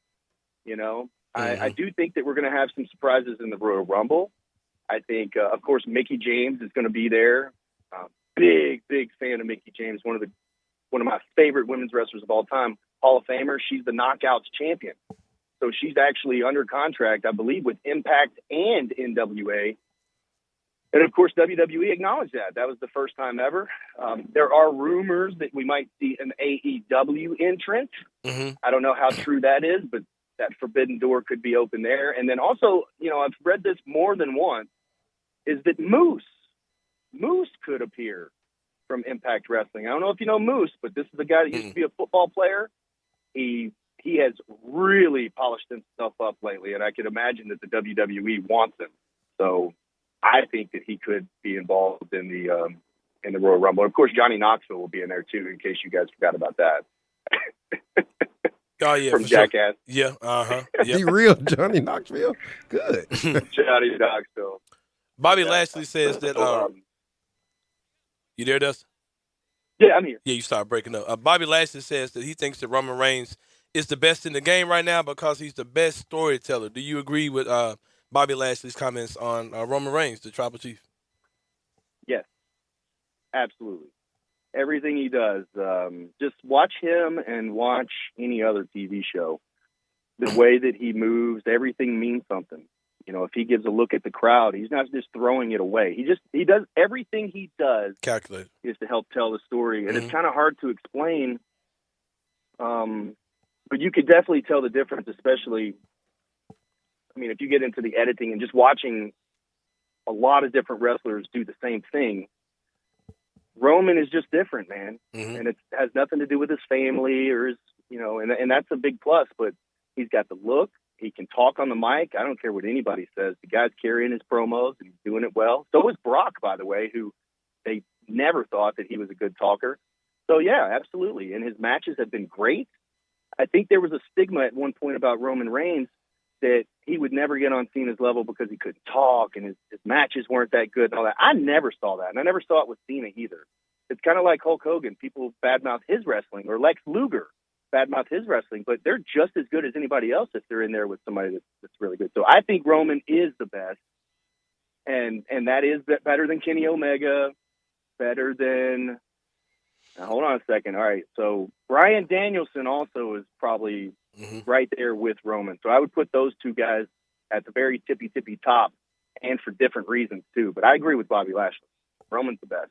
I do think that we're going to have some surprises in the Royal Rumble. I think, of course, Mickie James is going to be there. Big fan of Mickie James, one of my favorite women's wrestlers of all time, Hall of Famer. She's the Knockouts champion. So she's actually under contract, I believe, with Impact and NWA. And, of course, WWE acknowledged that. That was the first time ever. There are rumors that we might see an AEW entrant. I don't know how true that is, but that forbidden door could be open there. And then also, I've read this more than once, is that Moose could appear from Impact Wrestling. I don't know if you know Moose, but this is a guy that used to be a football player. He has really polished himself up lately, and I could imagine that the WWE wants him. So I think that he could be involved in the in the Royal Rumble. Of course, Johnny Knoxville will be in there too, in case you guys forgot about that. Oh yeah, from for Jackass. Sure. Yeah, He real Johnny Knoxville. Good. Johnny Knoxville. Bobby Lashley says that. You there, Dustin? Yeah, I'm here. Yeah, you started breaking up. Bobby Lashley says that he thinks that Roman Reigns is the best in the game right now because he's the best storyteller. Do you agree with Bobby Lashley's comments on Roman Reigns, the Tribal Chief? Yes, absolutely. Everything he does, just watch him and watch any other TV show. The way that he moves, everything means something. You know, if he gives a look at the crowd, he's not just throwing it away. He does everything he does calculated is to help tell the story, and it's kind of hard to explain. But you could definitely tell the difference, especially. I mean, if you get into the editing and just watching a lot of different wrestlers do the same thing, Roman is just different, man. And it has nothing to do with his family or his, and that's a big plus, but he's got the look. He can talk on the mic. I don't care what anybody says. The guy's carrying his promos and he's doing it well. So is Brock, by the way, who they never thought that he was a good talker. So yeah, absolutely. And his matches have been great. I think there was a stigma at one point about Roman Reigns that he would never get on Cena's level because he couldn't talk and his matches weren't that good and all that. I never saw that, and I never saw it with Cena either. It's kind of like Hulk Hogan. People badmouth his wrestling, or Lex Luger badmouth his wrestling, but they're just as good as anybody else if they're in there with somebody that's really good. So I think Roman is the best, and that is better than Kenny Omega, better than... Now, hold on a second. All right, so Bryan Danielson also is probably right there with Roman. So I would put those two guys at the very tippy top, and for different reasons too. But I agree with Bobby Lashley. Roman's the best.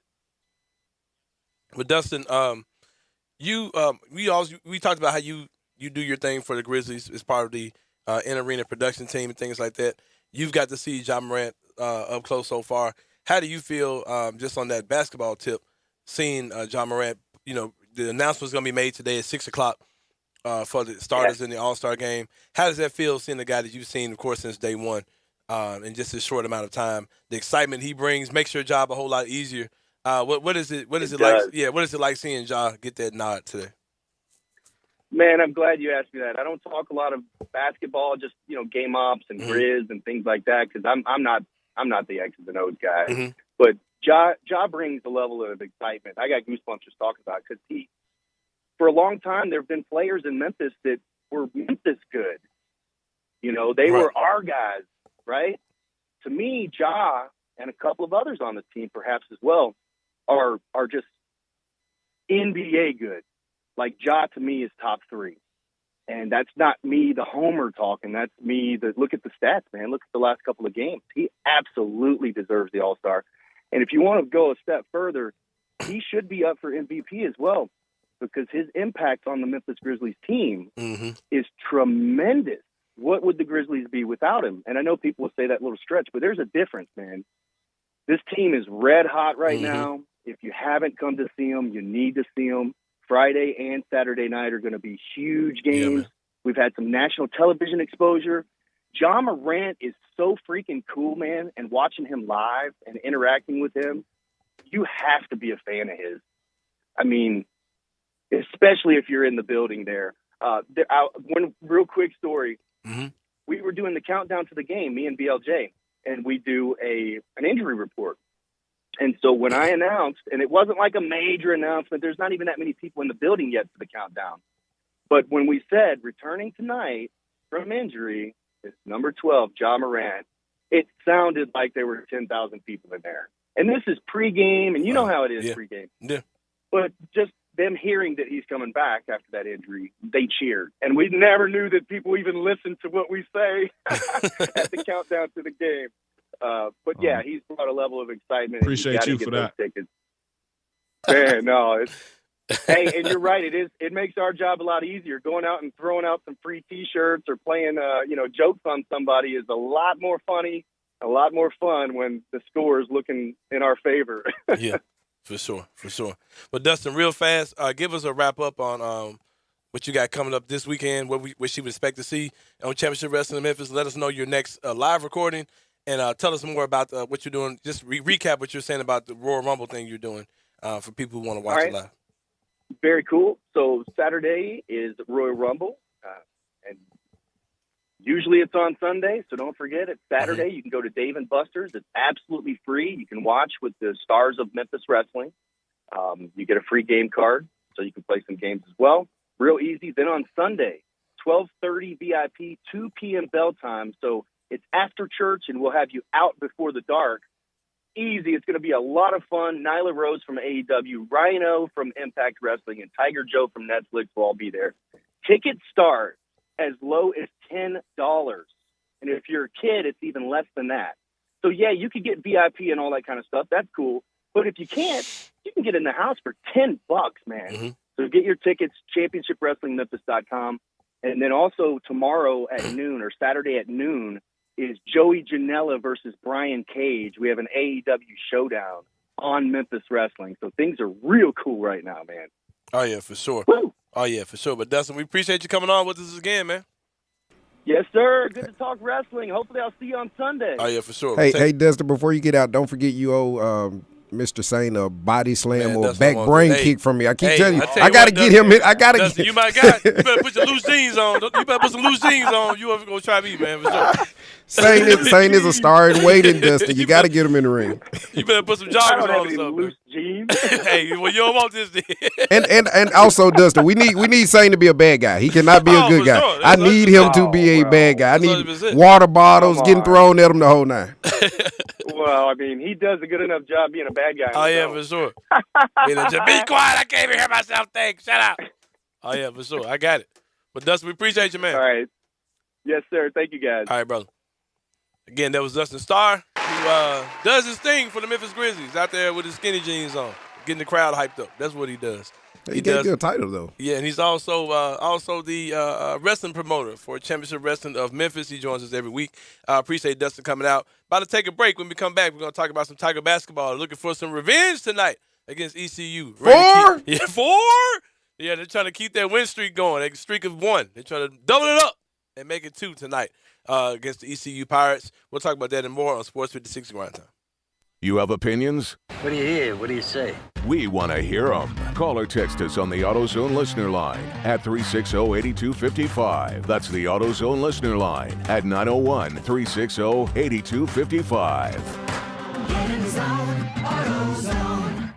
But Dustin, we talked about how you do your thing for the Grizzlies as part of the in-arena production team and things like that. You've got to see Ja Morant up close so far. How do you feel just on that basketball tip, seeing Ja Morant? You know, the announcement's going to be made today at 6:00 for the starters in the All-Star game. How does that feel, seeing the guy that you've seen, of course, since day one, in just a short amount of time? The excitement he brings makes your job a whole lot easier. What is it like? Yeah, what is it like seeing Ja get that nod today? Man, I'm glad you asked me that. I don't talk a lot of basketball, just game ops and Grizz and things like that, because I'm not the X's and O's guy. But Ja brings a level of excitement. I got goosebumps just talking about it, because for a long time there have been players in Memphis that were Memphis good. They were our guys, right? To me, Ja and a couple of others on the team, perhaps as well, are just NBA good. Like Ja to me is top 3. And that's not me, the homer talking. That's me, look at the stats, man. Look at the last couple of games. He absolutely deserves the All-Star. And if you want to go a step further, he should be up for MVP as well, because his impact on the Memphis Grizzlies team is tremendous. What would the Grizzlies be without him? And I know people will say that little stretch, but there's a difference, man. This team is red hot right now. If you haven't come to see them, you need to see them. Friday and Saturday night are going to be huge games. We've had some national television exposure. Ja Morant is so freaking cool, man, and watching him live and interacting with him, you have to be a fan of his. I mean, especially if you're in the building there. One real quick story. We were doing the countdown to the game, me and BLJ, and we do an injury report. And so when I announced, and it wasn't like a major announcement, there's not even that many people in the building yet for the countdown. But when we said returning tonight from injury is number 12, Ja Morant, it sounded like there were 10,000 people in there. And this is pregame, and you know how it is pregame. Yeah. But just them hearing that he's coming back after that injury, they cheered. And we never knew that people even listened to what we say at the countdown to the game. But yeah, he's brought a level of excitement. Appreciate you for that. Tickets. Man, no, hey, and you're right. It makes our job a lot easier. Going out and throwing out some free T-shirts or playing, jokes on somebody is a lot more funny, a lot more fun when the score is looking in our favor. Yeah, for sure. But Dustin, real fast, give us a wrap up on what you got coming up this weekend. What you would expect to see on Championship Wrestling in Memphis. Let us know your next live recording. and tell us more about what you're doing. Just recap what you're saying about the Royal Rumble thing you're doing for people who want to watch it live. Very cool. So Saturday is Royal Rumble, and usually it's on Sunday, so don't forget it's Saturday. You can go to Dave & Buster's. It's absolutely free. You can watch with the stars of Memphis Wrestling. You get a free game card, so you can play some games as well. Real easy. Then on Sunday, 12:30 VIP, 2 p.m. bell time. So it's after church, and we'll have you out before the dark. Easy. It's going to be a lot of fun. Nyla Rose from AEW, Rhino from Impact Wrestling, and Tiger Joe from Netflix will all be there. Tickets start as low as $10. And if you're a kid, it's even less than that. So, yeah, you could get VIP and all that kind of stuff. That's cool. But if you can't, you can get in the house for $10, man. So get your tickets, championshipwrestlingmemphis.com. And then also tomorrow at noon or Saturday at noon is Joey Janela versus Brian Cage. We have an AEW showdown on Memphis Wrestling. So things are real cool right now, man. Oh, yeah, for sure. Woo! Oh, yeah, for sure. But, Dustin, we appreciate you coming on with us again, man. Yes, sir. Good to talk wrestling. Hopefully I'll see you on Sunday. Oh, yeah, for sure. Hey, Dustin, before you get out, don't forget you owe Mr. Sain a body slam or back brain kick from me. I keep telling you, I got to get him. I got to get you my guy. You better put your loose jeans on. You better put some loose jeans on. You ever going to try me, man, for sure. Sain is a star in waiting, Dustin. You got to get him in the ring. You better put some joggers on or something. Loose jeans. Hey, well, you don't want this. and also, Dustin, we need Sain to be a bad guy. He cannot be a good guy. Sure. I need him to be a bad guy. I need water bottles getting thrown at him the whole night. Well, I mean, he does a good enough job being a bad guy. Oh, yeah, for sure. Just be quiet. I can't even hear myself think. Shut up. Oh, yeah, for sure. I got it. But, Dustin, we appreciate you, man. All right. Yes, sir. Thank you, guys. All right, brother. Again, that was Dustin Starr, who does his thing for the Memphis Grizzlies out there with his skinny jeans on, getting the crowd hyped up. That's what he does. He got a good title, though. Yeah, and he's also the wrestling promoter for Championship Wrestling of Memphis. He joins us every week. I appreciate Dustin coming out. About to take a break. When we come back, we're going to talk about some Tiger basketball. Looking for some revenge tonight against ECU. 4? Yeah, 4? Yeah, they're trying to keep that win streak going, a streak of 1. They're trying to double it up and make it 2 tonight against the ECU Pirates. We'll talk about that and more on Sports 56 Grind Time. You have opinions? What do you hear? What do you say? We want to hear them. Call or text us on the AutoZone listener line at 360-8255. That's the AutoZone listener line at 901-360-8255. Get in the zone, AutoZone.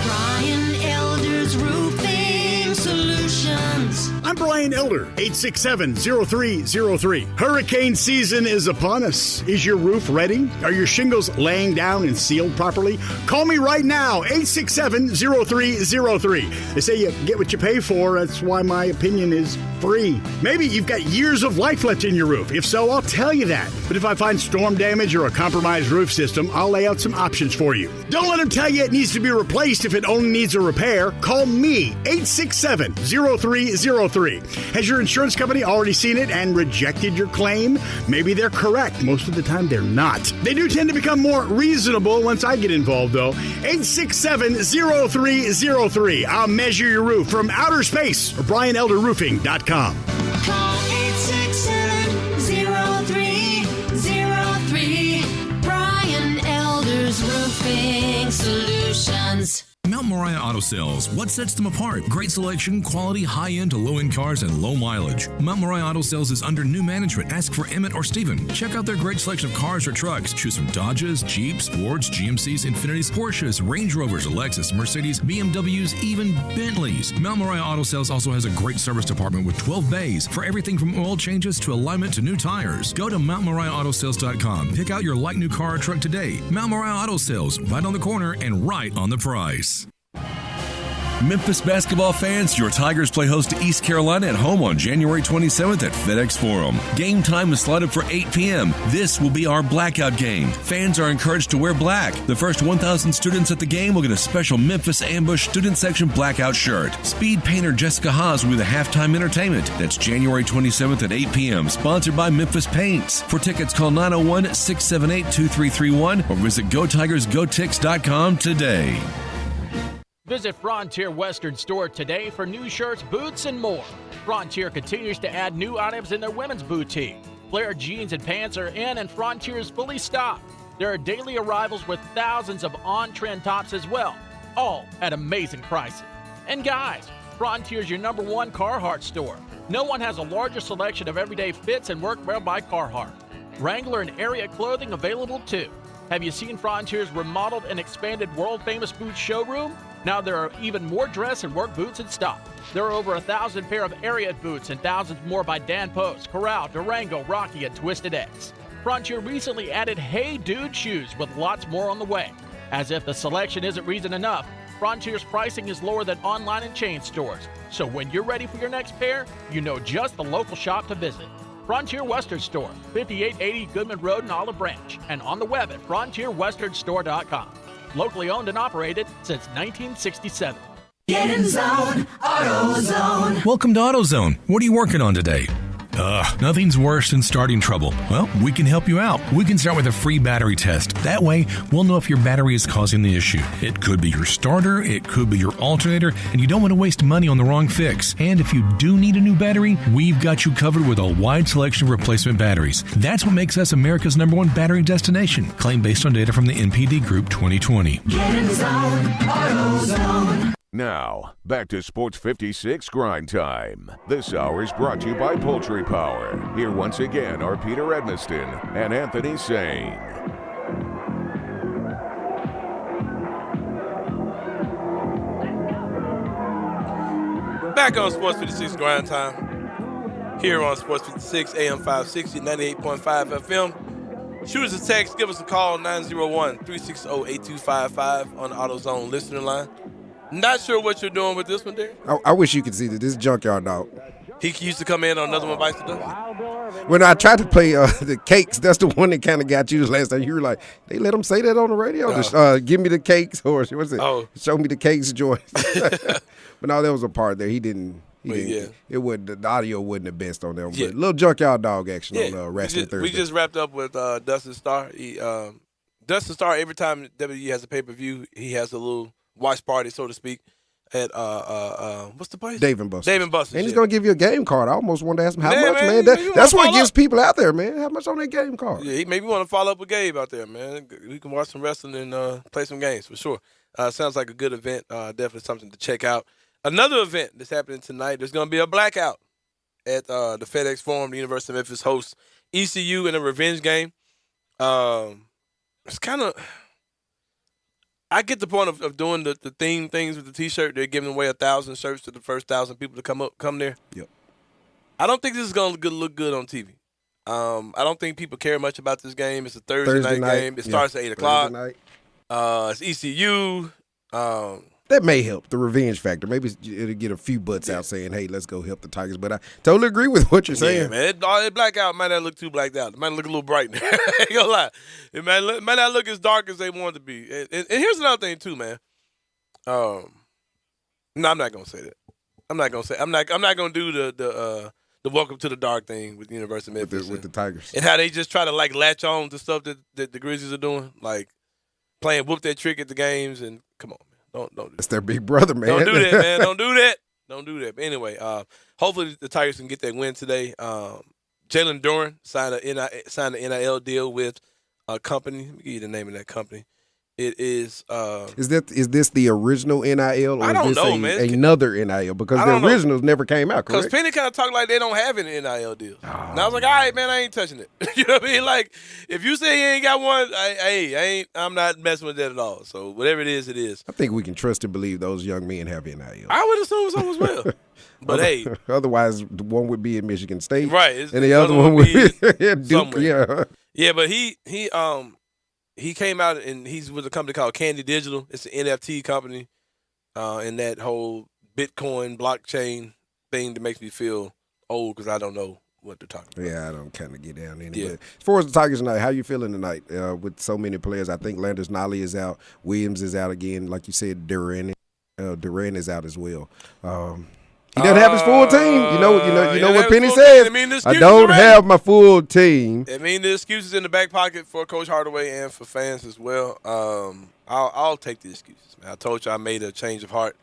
Brian Elder's Roofing Solutions. I'm Brian Elder, 867-0303. Hurricane season is upon us. Is your roof ready? Are your shingles laying down and sealed properly? Call me right now, 867-0303. They say you get what you pay for. That's why my opinion is free. Maybe you've got years of life left in your roof. If so, I'll tell you that. But if I find storm damage or a compromised roof system, I'll lay out some options for you. Don't let them tell you it needs to be replaced if it only needs a repair. Call me, 867-0303. Has your insurance company already seen it and rejected your claim? Maybe they're correct. Most of the time, they're not. They do tend to become more reasonable once I get involved, though. 867-0303. I'll measure your roof from outer space or BrianElderRoofing.com. Call 867-0303. Brian Elder's Roofing Solutions. Mount Moriah Auto Sales. What sets them apart? Great selection, quality, high-end to low-end cars, and low mileage. Mount Moriah Auto Sales is under new management. Ask for Emmett or Steven. Check out their great selection of cars or trucks. Choose from Dodges, Jeeps, Fords, GMCs, Infinitis, Porsches, Range Rovers, Lexus, Mercedes, BMWs, even Bentleys. Mount Moriah Auto Sales also has a great service department with 12 bays for everything from oil changes to alignment to new tires. Go to MountMoriahAutoSales.com. Pick out your like new car or truck today. Mount Moriah Auto Sales, right on the corner and right on the price. Memphis basketball fans, your Tigers play host to East Carolina at home on January 27th at FedEx Forum. Game time is slotted for 8 p.m. This will be our blackout game. Fans are encouraged to wear black. The first 1,000 students at the game will get a special Memphis Ambush Student Section blackout shirt. Speed painter Jessica Haas will be the halftime entertainment. That's January 27th at 8 p.m. Sponsored by Memphis Paints. For tickets, call 901-678-2331 or visit GoTigersGoTix.com today. Visit Frontier Western Store today for new shirts, boots, and more. Frontier continues to add new items in their women's boutique. Flare jeans and pants are in, and Frontier is fully stocked. There are daily arrivals with thousands of on-trend tops as well, all at amazing prices. And guys, Frontier's your #1 Carhartt store. No one has a larger selection of everyday fits and workwear by Carhartt. Wrangler and Area clothing available too. Have you seen Frontier's remodeled and expanded world-famous boots showroom? Now there are even more dress and work boots in stock. There are over 1,000 pair of Area boots and thousands more by Dan Post, Corral, Durango, Rocky, and Twisted X. Frontier recently added Hey Dude shoes with lots more on the way. As if the selection isn't reason enough, Frontier's pricing is lower than online and chain stores. So when you're ready for your next pair, you know just the local shop to visit. Frontier Western Store, 5880 Goodman Road in Olive Branch, and on the web at frontierwesternstore.com. Locally owned and operated since 1967. Get in zone, AutoZone. Welcome to AutoZone. What are you working on today? Nothing's worse than starting trouble. Well, we can help you out. We can start with a free battery test. That way, we'll know if your battery is causing the issue. It could be your starter, it could be your alternator, and you don't want to waste money on the wrong fix. And if you do need a new battery, we've got you covered with a wide selection of replacement batteries. That's what makes us America's #1 battery destination. Claim based on data from the NPD Group 2020. Get in zone, AutoZone. Now, back to Sports 56 Grind Time. This hour is brought to you by Poultry Power. Here once again are Peter Edmiston and Anthony Sain. Back on Sports 56 Grind Time. Here on Sports 56 AM 560, 98.5 FM. Shoot us a text, give us a call, 901-360-8255 on the AutoZone listener line. Not sure what you're doing with this one, Derek. I wish you could see that. This is Junkyard Dog. He used to come in on Another One Bites the Dust. When I tried to play the cakes, that's the one that kind of got you this last time. You were like, they let him say that on the radio? Give me the cakes, or what's it? Show me the cakes, Joy. But no, there was a part there. He didn't. It wouldn't. The audio wasn't the best on them. But little Junkyard Dog action on Wrestling Thursday. We just wrapped up with Dustin Starr. Dustin Starr, every time WWE has a pay-per-view, he has a little watch party, so to speak, at what's the place? Dave and Buster's. Dave and Buster's. And he's gonna give you a game card. I almost wanted to ask him how much, man. That's That's what gets people out there, man. How much on that game card? Yeah, he maybe want to follow up with Gabe out there, man. We can watch some wrestling and play some games for sure. Sounds like a good event. Definitely something to check out. Another event that's happening tonight. There's gonna be a blackout at the FedEx Forum. The University of Memphis hosts ECU in a revenge game. It's kind of. I get the point of doing the theme things with the T-shirt. They're giving away 1,000 shirts to the first 1,000 people to come there. Yep. I don't think this is going to look good on TV. I don't think people care much about this game. It's a Thursday night game. It starts at 8 o'clock. It's ECU. That may help the revenge factor. Maybe it'll get a few butts out saying, hey, let's go help the Tigers. But I totally agree with what you're saying. Yeah, man. That blackout might not look too blacked out. It might look a little bright. I ain't gonna lie. It might not look as dark as they want it to be. And here's another thing too, man. No, I'm not gonna say that. I'm not gonna do the welcome to the dark thing with the University of Memphis with the Tigers and how they just try to like latch on to stuff that the Grizzlies are doing, like playing whoop that trick at the games. And come on, man. Don't do that. It's their big brother, man. Don't do that, man. Don't do that. Don't do that. But anyway, hopefully the Tigers can get that win today. Jalen Duren signed an NIL deal with a company. Let me give you the name of that company. It is. Is this the original NIL, or I don't is this know, man. another NIL? Because the originals never came out, correct? Because Penny kind of talk like they don't have any NIL deals. And I was like, all right, man, I ain't touching it. You know what I mean? Like, if you say you ain't got one, I'm not messing with that at all. So whatever it is, it is. I think we can trust and believe those young men have NIL. I would assume so as well. But hey, otherwise, the one would be at Michigan State, right? And the other one would be at Duke. Somewhere. Yeah, but he came out and he's with a company called Candy Digital. It's an NFT company, and that whole Bitcoin blockchain thing that makes me feel old because I don't know what they're talking about. Yeah, I don't kind of get down in it. Yeah. But as far as the Tigers tonight, how you feeling tonight with so many players? I think Landers Nolly is out. Williams is out again. Like you said, Duran is out as well. He doesn't have his full team. You know what Penny says. I don't have my full team. I mean, the excuses in the back pocket for Coach Hardaway and for fans as well. I'll take the excuses, man. I told you I made a change of heart.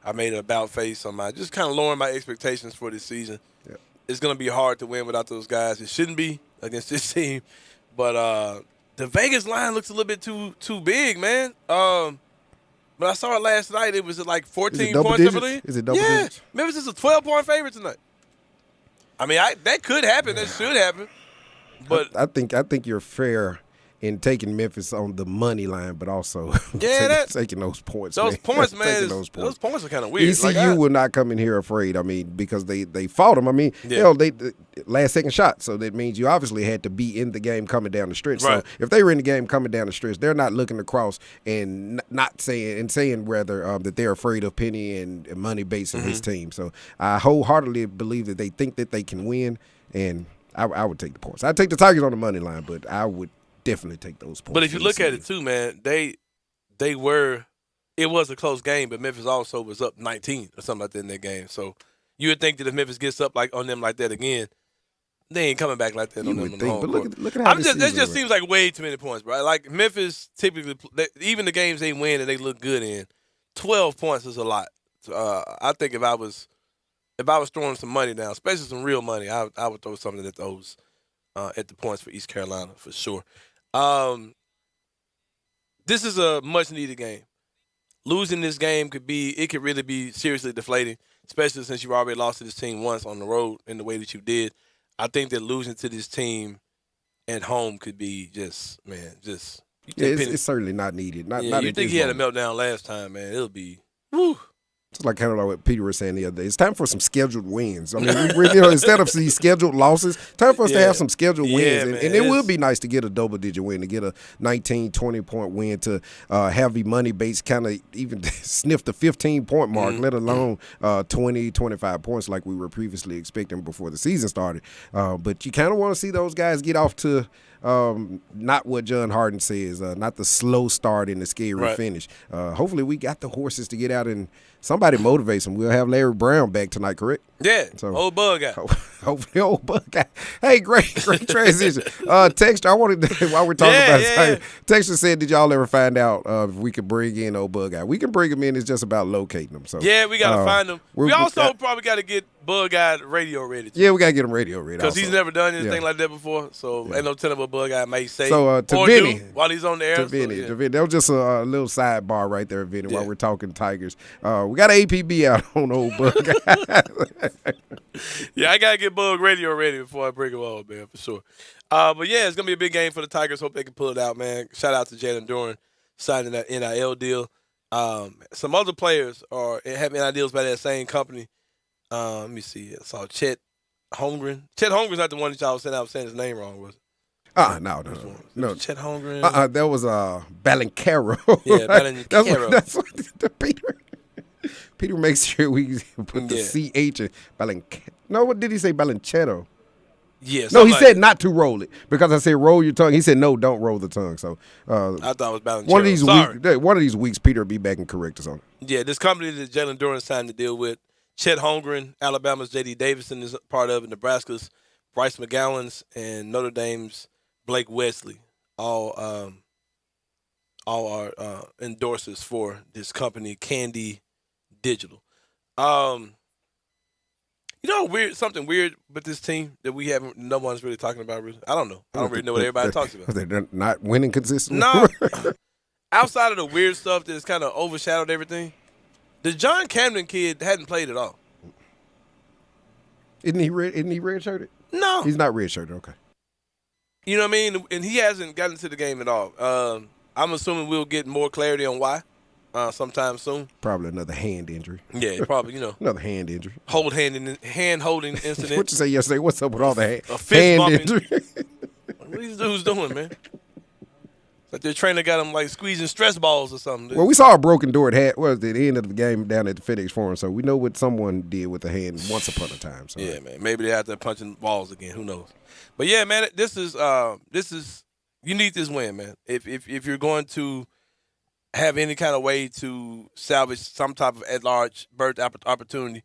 I made an about face on just kind of lowering my expectations for this season. Yeah. It's going to be hard to win without those guys. It shouldn't be. against this team. But the Vegas line looks a little bit too big, man. But I saw it last night. It was like 14 points, I believe. Is it double digits? Memphis is a 12-point favorite tonight. I mean, that could happen. That should happen. But I think you're fair in taking Memphis on the money line, but also taking those points. Those points, man. Those points are kind of weird. ECU will not come in here afraid. I mean, because they fought them. I mean, they last second shot, so that means you obviously had to be in the game coming down the stretch. Right. So if they were in the game coming down the stretch, they're not looking across and not saying rather that they're afraid of Penny and Money Bates and his team. So I wholeheartedly believe that they think that they can win, and I would take the points. I'd take the Tigers on the money line, but I would definitely take those points. But if you look at it too, man, it was a close game, but Memphis also was up 19 or something like that in that game. So you would think that if Memphis gets up on them like that again, they ain't coming back like that on them. But look at how that just seems like way too many points, bro. Like Memphis typically, even the games they win and they look good in, 12 points is a lot. I think if I was throwing some money down, especially some real money, I would throw something at those at the points for East Carolina for sure. This is a much-needed game. Losing this game could really be seriously deflating, especially since you already lost to this team once on the road in the way that you did. I think that losing to this team at home could be it's certainly not needed. You think he had a meltdown last time, man? It'll be woo. It's like kind of like what Peter was saying the other day. It's time for some scheduled wins. I mean, instead of these scheduled losses, time for us to have some scheduled wins. And it would be nice to get a double-digit win, to get a 19, 20-point win, to have the Money Bates kind of even sniff the 15-point mark, let alone 20, 25 points like we were previously expecting before the season started. But you kind of want to see those guys get off to not what John Harden says, not the slow start and the scary finish. Hopefully we got the horses to get out and somebody motivates them. We'll have Larry Brown back tonight, correct? Yeah, old bug guy. Hopefully old bug guy. Hey, great transition. Texter, I wanted to, while we're talking about it, Texter said, did y'all ever find out if we could bring in old bug guy? We can bring him in. It's just about locating him. So yeah, we got to find him. We also probably got to get Bug Guy radio ready too. Yeah, we got to get him radio ready. Because he's never done anything like that before. So ain't no telling what Bug Guy may say to or Vinny, do while he's on the air. To Vinny. That was just a little sidebar right there, Vinny, while we're talking Tigers. We got an APB out on old Bug Guy. Yeah, I got to get Bug radio ready before I bring him on, man, for sure. But yeah, it's going to be a big game for the Tigers. Hope they can pull it out, man. Shout out to Jalen Duran signing that NIL deal. Some other players have NIL deals by that same company. Let me see. I saw Chet Holmgren. Chet Holmgren's not the one that y'all said I was saying his name wrong, was it? No. Chet Holmgren. That was Balancaro. Yeah, Balancaro. That's what Peter makes sure we put the CH in Balancaro. No, what did he say? Balancero. Yeah. No, he said not to roll it because I said roll your tongue. He said no, don't roll the tongue. So I thought it was Balancero. One of these weeks, Peter will be back and correct us on it. Yeah, this company that Jalen Duran signed to deal with. Chet Holmgren, Alabama's J.D. Davidson is part of it. Nebraska's Bryce McGowan's and Notre Dame's Blake Wesley all are endorsers for this company, Candy Digital. Something weird with this team that no one's really talking about. Really. I don't know. I don't really know what everybody talks about. They're not winning consistently. No. Outside of the weird stuff that's kind of overshadowed everything, the John Camden kid hadn't played at all. Isn't he redshirted? No. He's not redshirted. Okay. You know what I mean? And he hasn't gotten to the game at all. I'm assuming we'll get more clarity on why sometime soon. Probably another hand injury. Yeah, probably, another hand injury. Hand-holding incident. What you say yesterday? What's up with all the a fist hand bumping. injury? What are these dudes doing, man? Like their trainer got them like squeezing stress balls or something. Well, we saw a broken door at the end of the game down at the FedEx Forum, so we know what someone did with the hand once upon a time. So. Yeah, man. Maybe they're out there punching walls again. Who knows? But yeah, man, this is you need this win, man. If you're going to have any kind of way to salvage some type of at-large berth opportunity,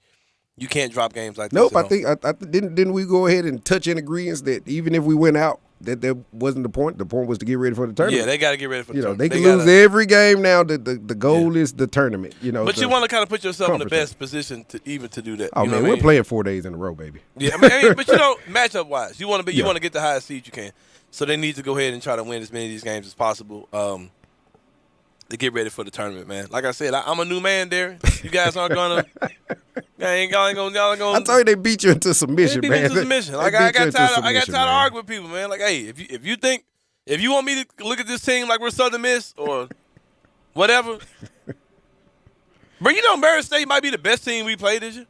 you can't drop games like this. Nope. I think didn't we go ahead and touch in agreements that even if we went out, that wasn't the point. The point was to get ready for the tournament. Yeah, they got to get ready for the tournament. They can lose every game now. The goal is the tournament. But you want to kind of put yourself in the best position to do that. Oh, man, we're playing 4 days in a row, baby. Yeah, but matchup-wise, you want to get the highest seed you can. So they need to go ahead and try to win as many of these games as possible to get ready for the tournament, man. Like I said, I'm a new man there. You guys aren't going to – y'all ain't going to – I told you they beat you into submission, man. They beat me into submission. Like, I got tired of arguing with people, man. Like, hey, if you want me to look at this team like we're Southern Miss or whatever – but Murray State might be the best team we played this year.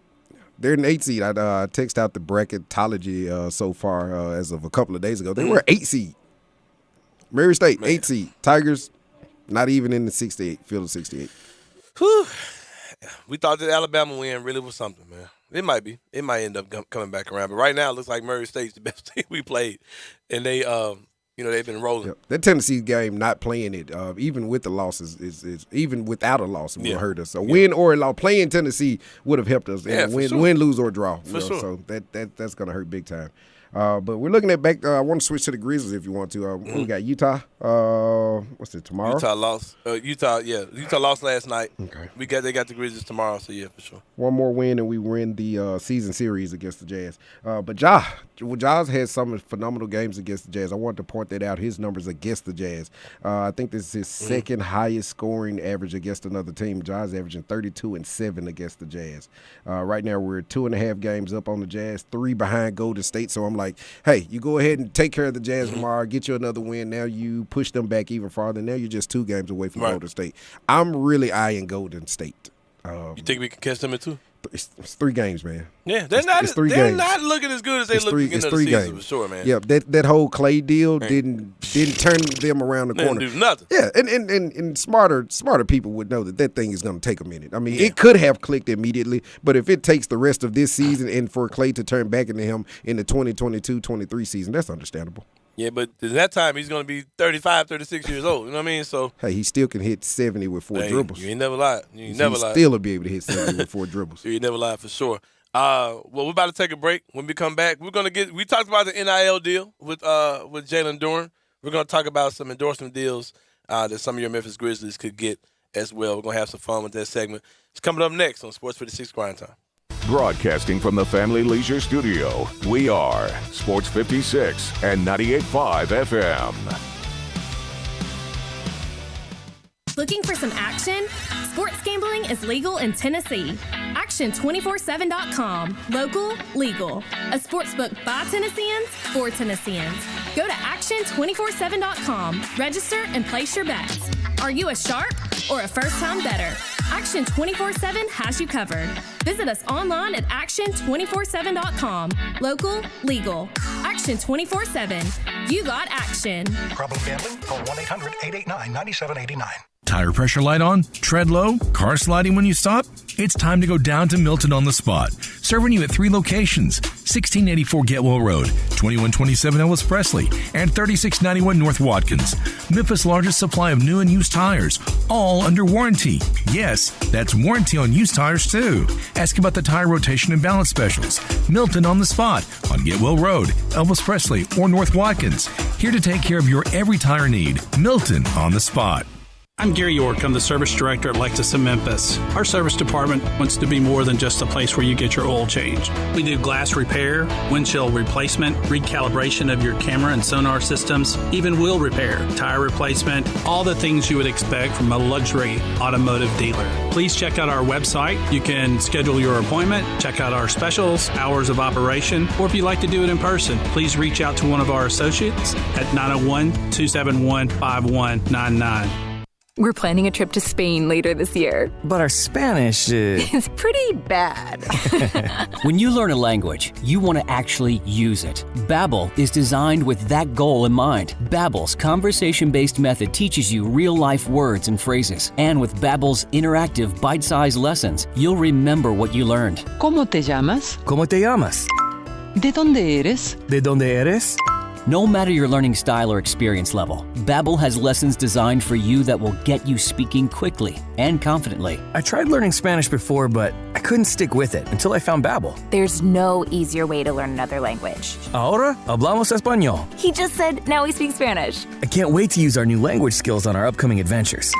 They're an 8 seed. I texted out the bracketology so far as of a couple of days ago. They were 8 seed. Murray State, 8 seed. Tigers, not even in the 68, field of 68. Whew. We thought that Alabama win really was something, man. It might be. It might end up coming back around. But right now, it looks like Murray State's the best team we played. And they, they've been rolling. Yep. That Tennessee game, not playing it, even with the losses, is even without a loss, it will hurt us. So win or a loss, playing Tennessee would have helped us. Yeah, win, lose, or draw. For sure. So that's going to hurt big time. But we're looking at back. I want to switch to the Grizzlies if you want to. We got Utah. What's it, tomorrow? Utah lost. Utah lost last night. Okay. They got the Grizzlies tomorrow, so yeah, for sure. One more win and we win the season series against the Jazz. But Ja's had some phenomenal games against the Jazz. I wanted to point that out. His numbers against the Jazz. I think this is his second highest scoring average against another team. Ja's averaging 32-7 against the Jazz. Right now we're 2.5 games up on the Jazz, 3 behind Golden State. So I'm like, hey, you go ahead and take care of the Jazz tomorrow, get you another win. Now you push them back even farther. Now you're just 2 games away from Golden State. I'm really eyeing Golden State. You think we can catch them in 2? It's 3 games, man. Yeah, they're not looking as good as they look in the season, for sure, man. Yeah, that whole Clay deal didn't turn them around the corner. Didn't do nothing. Yeah, and smarter people would know that thing is going to take a minute. I mean, it could have clicked immediately, but if it takes the rest of this season and for Clay to turn back into him in the 2022-23 season, that's understandable. Yeah, but at that time, he's going to be 35, 36 years old. You know what I mean? So hey, he still can hit 70 with 4 dribbles. You ain't never lied. You never lied. Still will be able to hit 70 with 4 dribbles. You never lied for sure. Well, we're about to take a break. When we come back, we talked about the NIL deal with Jalen Duren. We're going to talk about some endorsement deals that some of your Memphis Grizzlies could get as well. We're going to have some fun with that segment. It's coming up next on Sports 56 Grindtime. Broadcasting from the Family Leisure Studio, we are Sports 56 and 98.5 FM. Looking for some action? Sports gambling is legal in Tennessee. Action247.com. Local, legal. A sportsbook by Tennesseans, for Tennesseans. Go to Action247.com. Register and place your bets. Are you a sharp or a first-time bettor? Action 24/7 has you covered. Visit us online at Action247.com. Local, legal. Action 24/7. You got action. Problem gambling? Call 1-800-889-9789. Tire pressure light on? Tread low? Car sliding when you stop? It's time to go down to Milton on the Spot. Serving you at 3 locations: 1684 Getwell Road, 2127 Ellis Presley, and 3691 North Watkins. Memphis' largest supply of new and used tires, all under warranty. Yes, that's warranty on used tires too. Ask about the tire rotation and balance specials. Milton on the Spot on Getwell Road, Elvis Presley, or North Watkins. Here to take care of your every tire need. Milton on the Spot. I'm Gary York. I'm the service director at Lexus in Memphis. Our service department wants to be more than just a place where you get your oil changed. We do glass repair, windshield replacement, recalibration of your camera and sonar systems, even wheel repair, tire replacement, all the things you would expect from a luxury automotive dealer. Please check out our website. You can schedule your appointment, check out our specials, hours of operation, or if you'd like to do it in person, please reach out to one of our associates at 901-271-5199. We're planning a trip to Spain later this year. But our Spanish is pretty bad. When you learn a language, you want to actually use it. Babbel is designed with that goal in mind. Babbel's conversation-based method teaches you real-life words and phrases. And with Babbel's interactive bite-sized lessons, you'll remember what you learned. ¿Cómo te llamas? ¿Cómo te llamas? ¿De dónde eres? ¿De dónde eres? No matter your learning style or experience level, Babbel has lessons designed for you that will get you speaking quickly and confidently. I tried learning Spanish before, but I couldn't stick with it until I found Babbel. There's no easier way to learn another language. Ahora hablamos español. He just said, now we speak Spanish. I can't wait to use our new language skills on our upcoming adventures.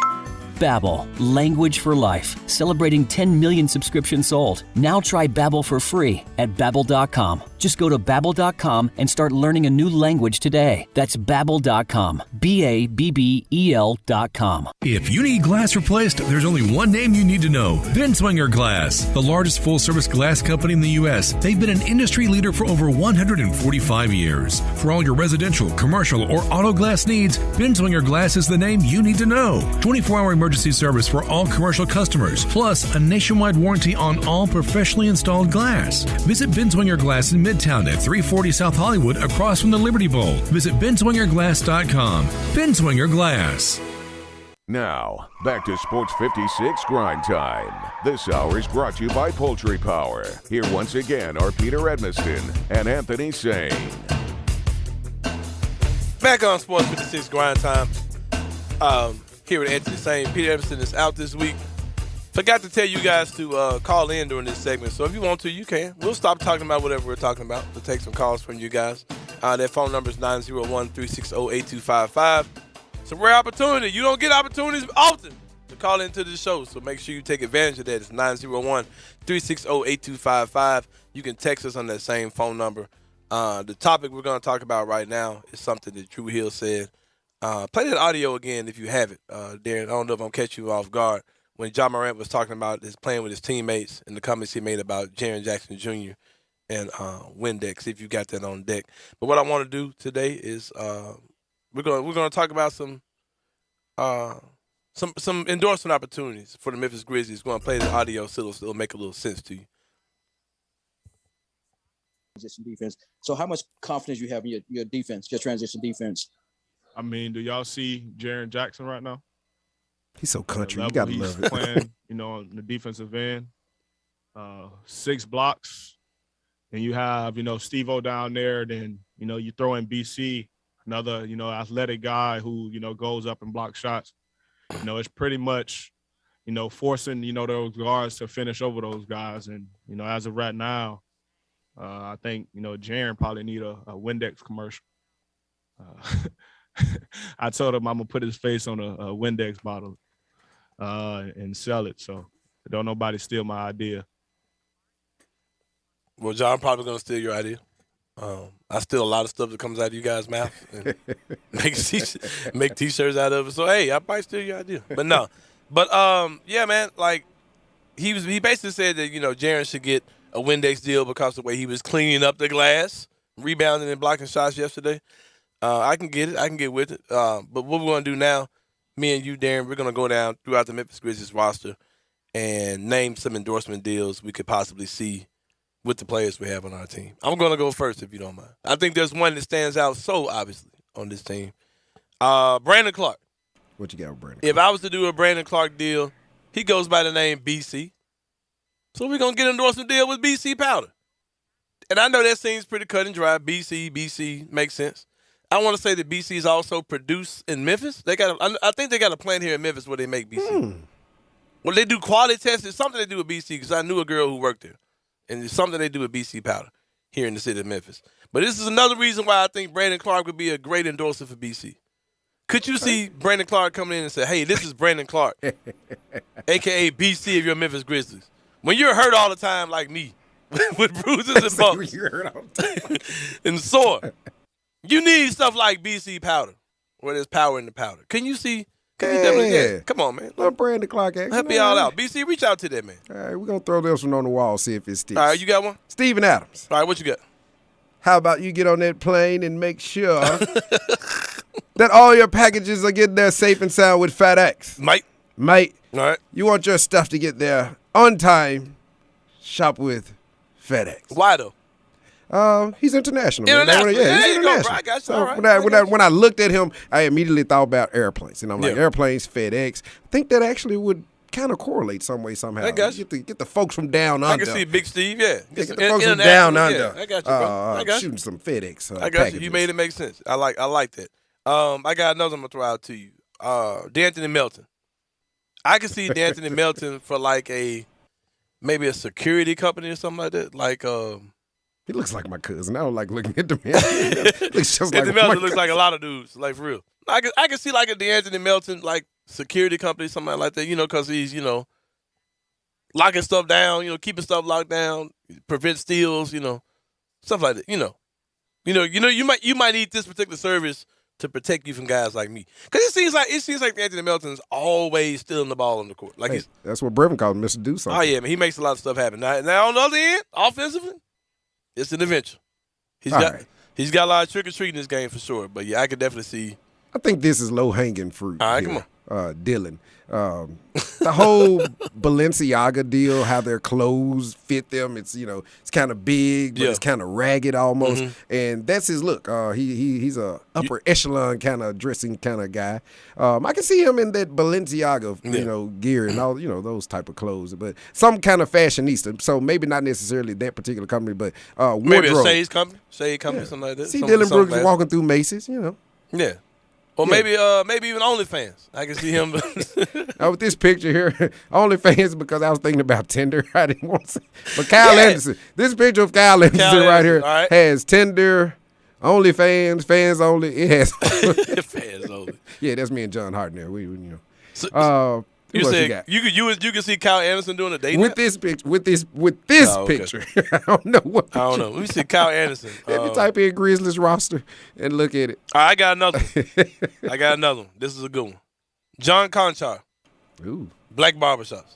Babbel, language for life, celebrating 10 million subscriptions sold. Now try Babbel for free at babbel.com. Just go to babbel.com and start learning a new language today. That's babbel.com. babbel.com. If you need glass replaced, there's only one name you need to know. Binswanger Glass, the largest full-service glass company in the U.S. They've been an industry leader for over 145 years. For all your residential, commercial, or auto glass needs, Binswanger Glass is the name you need to know. 24-hour emergency service for all commercial customers, plus a nationwide warranty on all professionally installed glass. Visit Binswanger Glass in Midtown at 340 South Hollywood across from the Liberty Bowl. Visit binswingerglass.com. Binswanger Glass. Now, back to Sports 56 Grind Time. This hour is brought to you by Poultry Power. Here once again are Peter Edmiston and Anthony Sain. Back on Sports 56 Grind Time. Here with Anthony Sain. Peter Edmiston is out this week. Forgot to tell you guys to call in during this segment. So if you want to, you can. We'll stop talking about whatever we're talking about. We'll take some calls from you guys. That phone number is 901-360-8255. It's a rare opportunity. You don't get opportunities often to call into the show. So make sure you take advantage of that. It's 901-360-8255. You can text us on that same phone number. The topic we're going to talk about right now is something that Drew Hill said. Play that audio again if you have it, Darren. I don't know if I'm catching you off guard. When John Morant was talking about his playing with his teammates and the comments he made about Jaren Jackson Jr. and Windex, if you got that on deck. But what I want to do today is we're going to talk about some endorsement opportunities for the Memphis Grizzlies. We're going to play the audio so it'll make a little sense to you. Transition defense. So how much confidence you have in your defense, your transition defense? I mean, do y'all see Jaren Jackson right now? He's so country. You got to love it. Playing, on the defensive end, 6 blocks, and you have, Steve-O down there. Then, you throw in BC, another, athletic guy who, goes up and blocks shots. It's pretty much, forcing, those guards to finish over those guys. And, as of right now, I think, Jaren probably need a Windex commercial. I told him I'm going to put his face on a Windex bottle and sell it. So don't nobody steal my idea. Well, John, I'm probably going to steal your idea. I steal a lot of stuff that comes out of you guys' mouth and make T-shirts out of it. So, hey, I might steal your idea. But no. But, yeah, man, like he basically said that, Jaren should get a Windex deal because of the way he was cleaning up the glass, rebounding and blocking shots yesterday. I can get it. I can get with it. But what we're going to do now, me and you, Darren, we're going to go down throughout the Memphis Grizzlies roster and name some endorsement deals we could possibly see with the players we have on our team. I'm going to go first if you don't mind. I think there's one that stands out so obviously on this team. Brandon Clark. What you got with Brandon Clark? If I was to do a Brandon Clark deal, he goes by the name BC. So we're going to get an endorsement deal with BC Powder. And I know that seems pretty cut and dry. BC makes sense. I want to say that BC is also produced in Memphis. I think they got a plant here in Memphis where they make BC. Well, they do quality tests. It's something they do with BC because I knew a girl who worked there. And it's something they do with BC Powder here in the city of Memphis. But this is another reason why I think Brandon Clark would be a great endorser for BC. Could you see Brandon Clark coming in and say, hey, this is Brandon Clark, a.k.a. BC of your Memphis Grizzlies. When you're hurt all the time like me, with bruises and bumps and sore, you need stuff like BC Powder, where there's power in the powder. Can you see? Come on, man. Little Brandon Clark action. Help me all out. BC, reach out to that, man. All right, we're going to throw this one on the wall, see if it sticks. All right, you got one? Steven Adams. All right, what you got? How about you get on that plane and make sure that all your packages are getting there safe and sound with FedEx. Mate. All right. You want your stuff to get there on time. Shop with FedEx. Why, though? He's international. Man. International. Yeah, he's there you international. go, bro. I got you. So all right. when I looked at him, I immediately thought about airplanes. And I'm like, airplanes, FedEx. I think that actually would kind of correlate some way somehow. I got you. Get the folks from down under. I can see Big Steve, yeah. Get the folks from down under. Yeah, I got you, bro. I got shooting some FedEx. I got packages. you. You made it make sense. I like that. I got another one to throw out to you. D'Anthony Melton. I can see D'Anthony Melton for like maybe a security company or something like that. Like he looks like my cousin. I don't like looking at the man. Looks just like Melton looks like a lot of dudes, like for real. I can see like a D'Anthony Melton like security company, something like that. Because he's locking stuff down. Keeping stuff locked down, prevent steals. Stuff like that. You might need this particular service to protect you from guys like me, because it seems like Anthony Melton's always stealing the ball on the court. Like that's what Brevin calls him, Mr. Do Something. Oh yeah, man, he makes a lot of stuff happen. Now on the other end, offensively, it's an adventure. He's got a lot of trick or treat in this game for sure. But yeah, I could definitely see. I think this is low hanging fruit. All right, here. come on, Dylan. The whole Balenciaga deal, how their clothes fit them. It's it's kind of big, but it's kind of ragged almost, and that's his look. He's a upper echelon kind of dressing kind of guy. I can see him in that Balenciaga gear and all those type of clothes, but some kind of fashionista. So maybe not necessarily that particular company, but wardrobe. Maybe a Shade company, something like that. See Dylan Brooks walking through Macy's, Yeah. Or maybe even OnlyFans. I can see him. With this picture here, OnlyFans, because I was thinking about Tinder. I didn't want to say. But Kyle Anderson, this picture of Kyle Anderson right here has Tinder, OnlyFans, fans only. It has fans only. Yeah, that's me and John Hart there. You said you can see Kyle Anderson doing a date with this picture. With this picture, I don't know what. I don't know. Let me see Kyle Anderson. If you type in Grizzlies roster and look at it. All right, I got another one. This is a good one. John Conchar. Ooh. Black barbershops.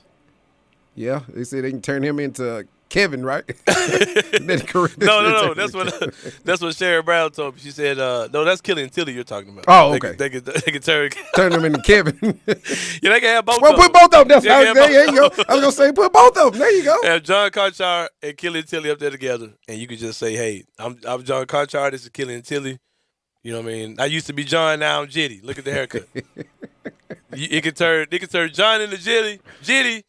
Yeah, they say they can turn him into Kevin, right? No. That's what Sherry Brown told me. She said, "No, that's Killian Tilly you're talking about." Oh, okay. They could turn him into Kevin. Yeah, they can have both. Well, of them. put both of them. There you go. I was gonna say put both of them. There you go. Have John Conchar and Killian Tilly up there together, and you could just say, "Hey, I'm John Conchar. This is Killian Tilly." You know what I mean? I used to be John. Now I'm Jitty. Look at the haircut. It could turn John into Jitty,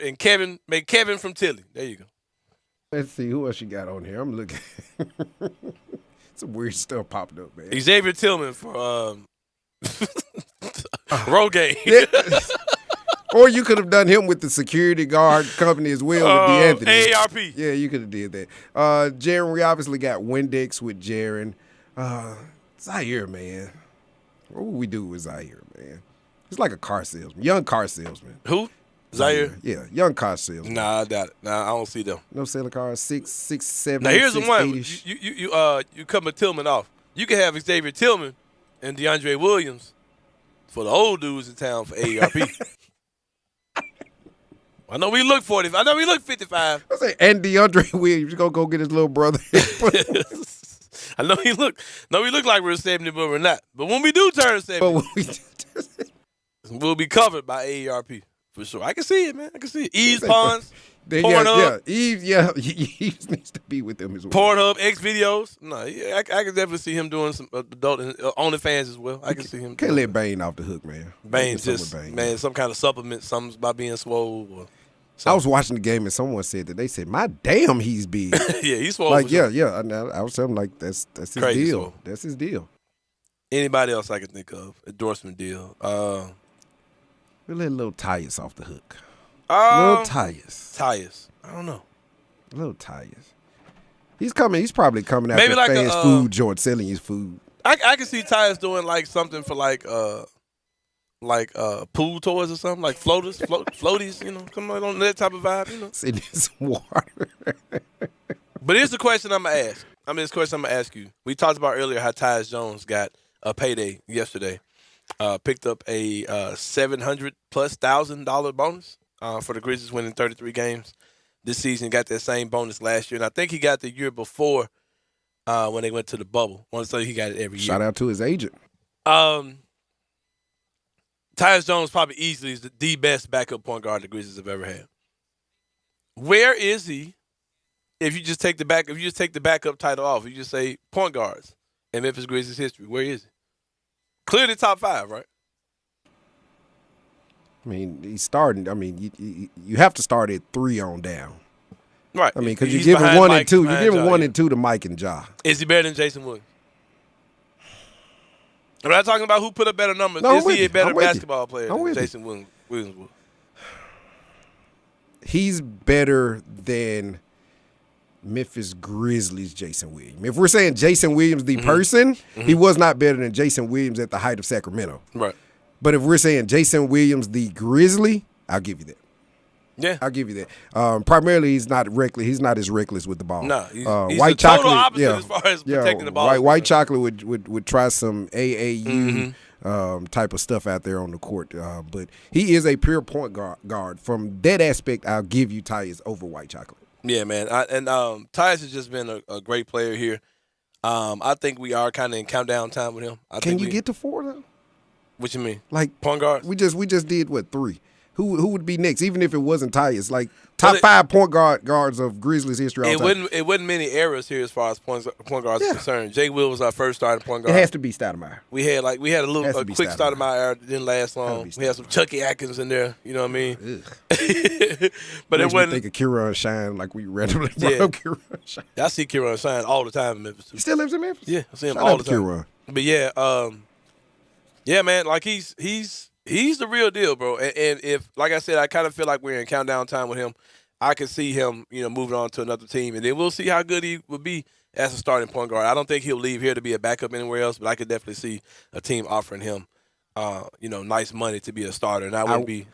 and Kevin make Kevin from Tilly. There you go. Let's see who else you got on here. I'm looking. Some weird stuff popped up, man. Xavier Tillman for Rogaine. Or you could have done him with the security guard company as well with DeAnthony. AARP. Yeah, you could have did that. Jaron, we obviously got Windex with Jaron. Zaire, man. What would we do with Zaire, man? He's like a car salesman, young car salesman. Who? Zaire? Yeah, young car salesman. Nah, I doubt it. Nah, I don't see them. No selling cars, 6, 7. Now here's the one. You cut Tillman off. You can have Xavier Tillman and DeAndre Williams for the old dudes in town for AARP. I know we look 40. I know we look 55. I say, and DeAndre Williams gonna go get his little brother. I know we look like we're 70, but we're not. But when we do turn 70, we'll be covered by AARP. For sure. I can see it, man. I can see it. Eve's Ponds, Pornhub. Eve needs to be with them as well. Pornhub, X videos. No, I can definitely see him doing some adult OnlyFans as well. I can see him. Can't let Bane off the hook, man. Bane some kind of supplement, something about being swole. Or I was watching the game and someone said that. They said, "My damn, he's big." Yeah, he's swole. Like, yeah. I was telling him, like, that's his crazy deal. swole. That's his deal. Anybody else I can think of? Endorsement deal. We'll let little Tyus off the hook. Little Tyus. I don't know. Little Tyus. He's coming. He's probably coming out Maybe the like fast food joint selling his food. I can see Tyus doing like something for like pool toys or something, like floaties, come on that type of vibe, Sitting in some water. But here's the question I'm gonna ask. This question I'm gonna ask you. We talked about earlier how Tyus Jones got a payday yesterday. Picked up a $700,000+ bonus for the Grizzlies winning 33 games this season. Got that same bonus last year, and I think he got the year before when they went to the bubble. I want to say he got it every year. Shout out to his agent. Tyus Jones probably easily is the best backup point guard the Grizzlies have ever had. Where is he? If you just take the backup title off, you just say point guards in Memphis Grizzlies history. Where is he? Clearly top 5, right? I mean, he's starting. I mean, you have to start at 3 on down. Right. I mean, because you're He's giving behind 1 Mike, and 2. You're behind giving Ja, 1 yeah. and 2 to Mike and Ja. Is he better than Jason Williams? I'm not talking about who put up better numbers. No, Is he a better basketball player I'm than with you. Jason Williams was? He's better than Memphis Grizzlies Jason Williams. If we're saying Jason Williams the person, he was not better than Jason Williams at the height of Sacramento. Right. But if we're saying Jason Williams the Grizzly, I'll give you that. Yeah, I'll give you that. Primarily, he's not reckless. He's not as reckless with the ball. No, he's White the total chocolate, opposite as far as protecting the ball. White chocolate would try some AAU type of stuff out there on the court, but he is a pure point guard. From that aspect, I'll give you Tyus over White chocolate. Yeah, man. Tyus has just been a great player here. I think we are kind of in countdown time with him. Can you get to 4 though? What you mean? Like point guards? We just did what 3. Who would be next? Even if it wasn't Tyus, like top 5 point guards of Grizzlies history. It wasn't many errors here as far as point guards are concerned. Jay Will was our first starting point guard. It has to be Stoudemire. We had a quick Stoudemire era that didn't last long. We had some Chucky Atkins in there. You know what I mean? But it wasn't. Think of Kieran Shine like we randomly brought up Kieran Shine. I see Kieran Shine all the time in Memphis. He still lives in Memphis. Yeah, I see him Shout all out the to time. Kieran. But yeah, man, like he's the real deal, bro. And if, like I said, I kind of feel like we're in countdown time with him. I can see him, moving on to another team, and then we'll see how good he would be as a starting point guard. I don't think he'll leave here to be a backup anywhere else, but I could definitely see a team offering him, nice money to be a starter. And I wouldn't be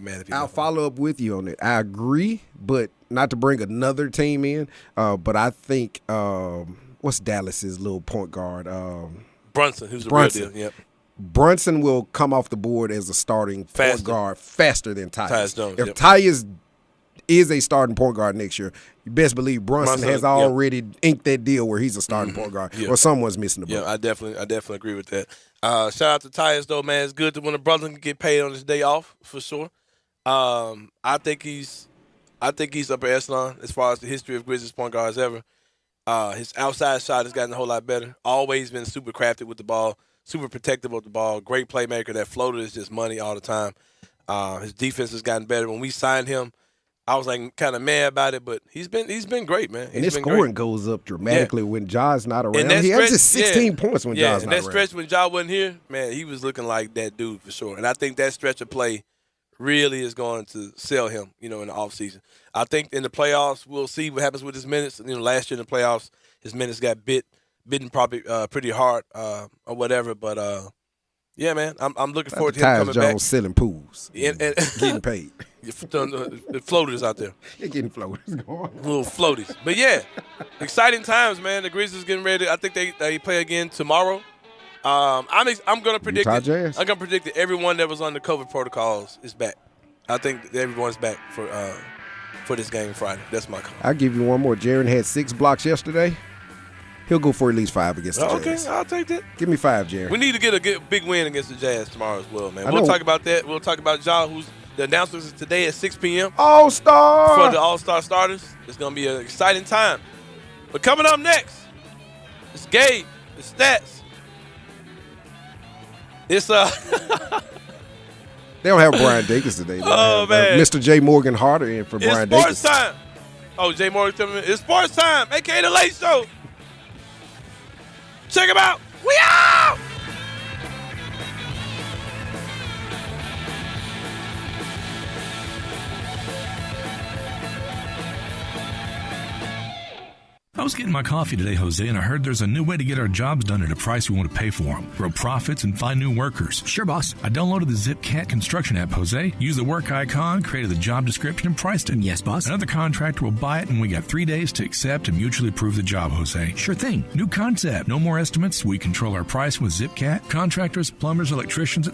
mad if he. I'll follow up with you on it. I agree, but not to bring another team in. But I think what's Dallas's little point guard? Brunson, who's the real deal. Yep. Brunson will come off the board as a starting point guard faster than Tyus. Jones, if Tyus is a starting point guard next year, you best believe Brunson has already inked that deal where he's a starting point guard, or someone's missing the boat. Yeah, I definitely agree with that. Shout out to Tyus though, man. It's good when a brother can get paid on his day off for sure. I think he's upper echelon as far as the history of Grizzlies point guards ever. His outside shot has gotten a whole lot better. Always been super crafted with the ball. Super protective of the ball, great playmaker. That floater is just money all the time. His defense has gotten better. When we signed him, I was like kind of mad about it, but he's been great, man. And his scoring goes up dramatically when Ja's not around. He averages 16 points when Ja's not around. And that stretch when Ja wasn't here, man, he was looking like that dude for sure. And I think that stretch of play really is going to sell him, in the offseason. I think in the playoffs, we'll see what happens with his minutes. Last year in the playoffs, his minutes got bitten probably pretty hard or whatever, but yeah, man, I'm looking forward to him coming Jones back. Selling pools, and getting paid. The floaters out there, they're getting floaters, little floaties. But yeah, exciting times, man. The Grizzlies getting ready. I think they play again tomorrow. I'm gonna predict Utah it. Jazz. I'm gonna predict that everyone that was on the COVID protocols is back. I think everyone's back for this game Friday. That's my call. I'll give you one more. Jaren had 6 blocks yesterday. He'll go for at least 5 against the Jazz. Okay, I'll take that. Give me 5, Jaren. We need to get a big win against the Jazz tomorrow as well, man. We'll talk about that. We'll talk about Ja, who's the announcement is today at 6 p.m. All-Star! For the All-Star starters. It's going to be an exciting time. But coming up next, it's Gabe, it's Stats. It's They don't have Brian Dakins today. Man. Mr. J. Morgan Harder in for Brian Dakins. It's sports time. Oh, J. Morgan telling me it's sports time, a.k.a. The Late Show. Check him out. We out! I was getting my coffee today, Jose, and I heard there's a new way to get our jobs done at a price we want to pay for them. Grow profits and find new workers. Sure, boss. I downloaded the ZipCat construction app, Jose. Used the work icon, created the job description, and priced it. Yes, boss. Another contractor will buy it, and we got 3 days to accept and mutually approve the job, Jose. Sure thing. New concept. No more estimates. We control our price with ZipCat. Contractors, plumbers, electricians,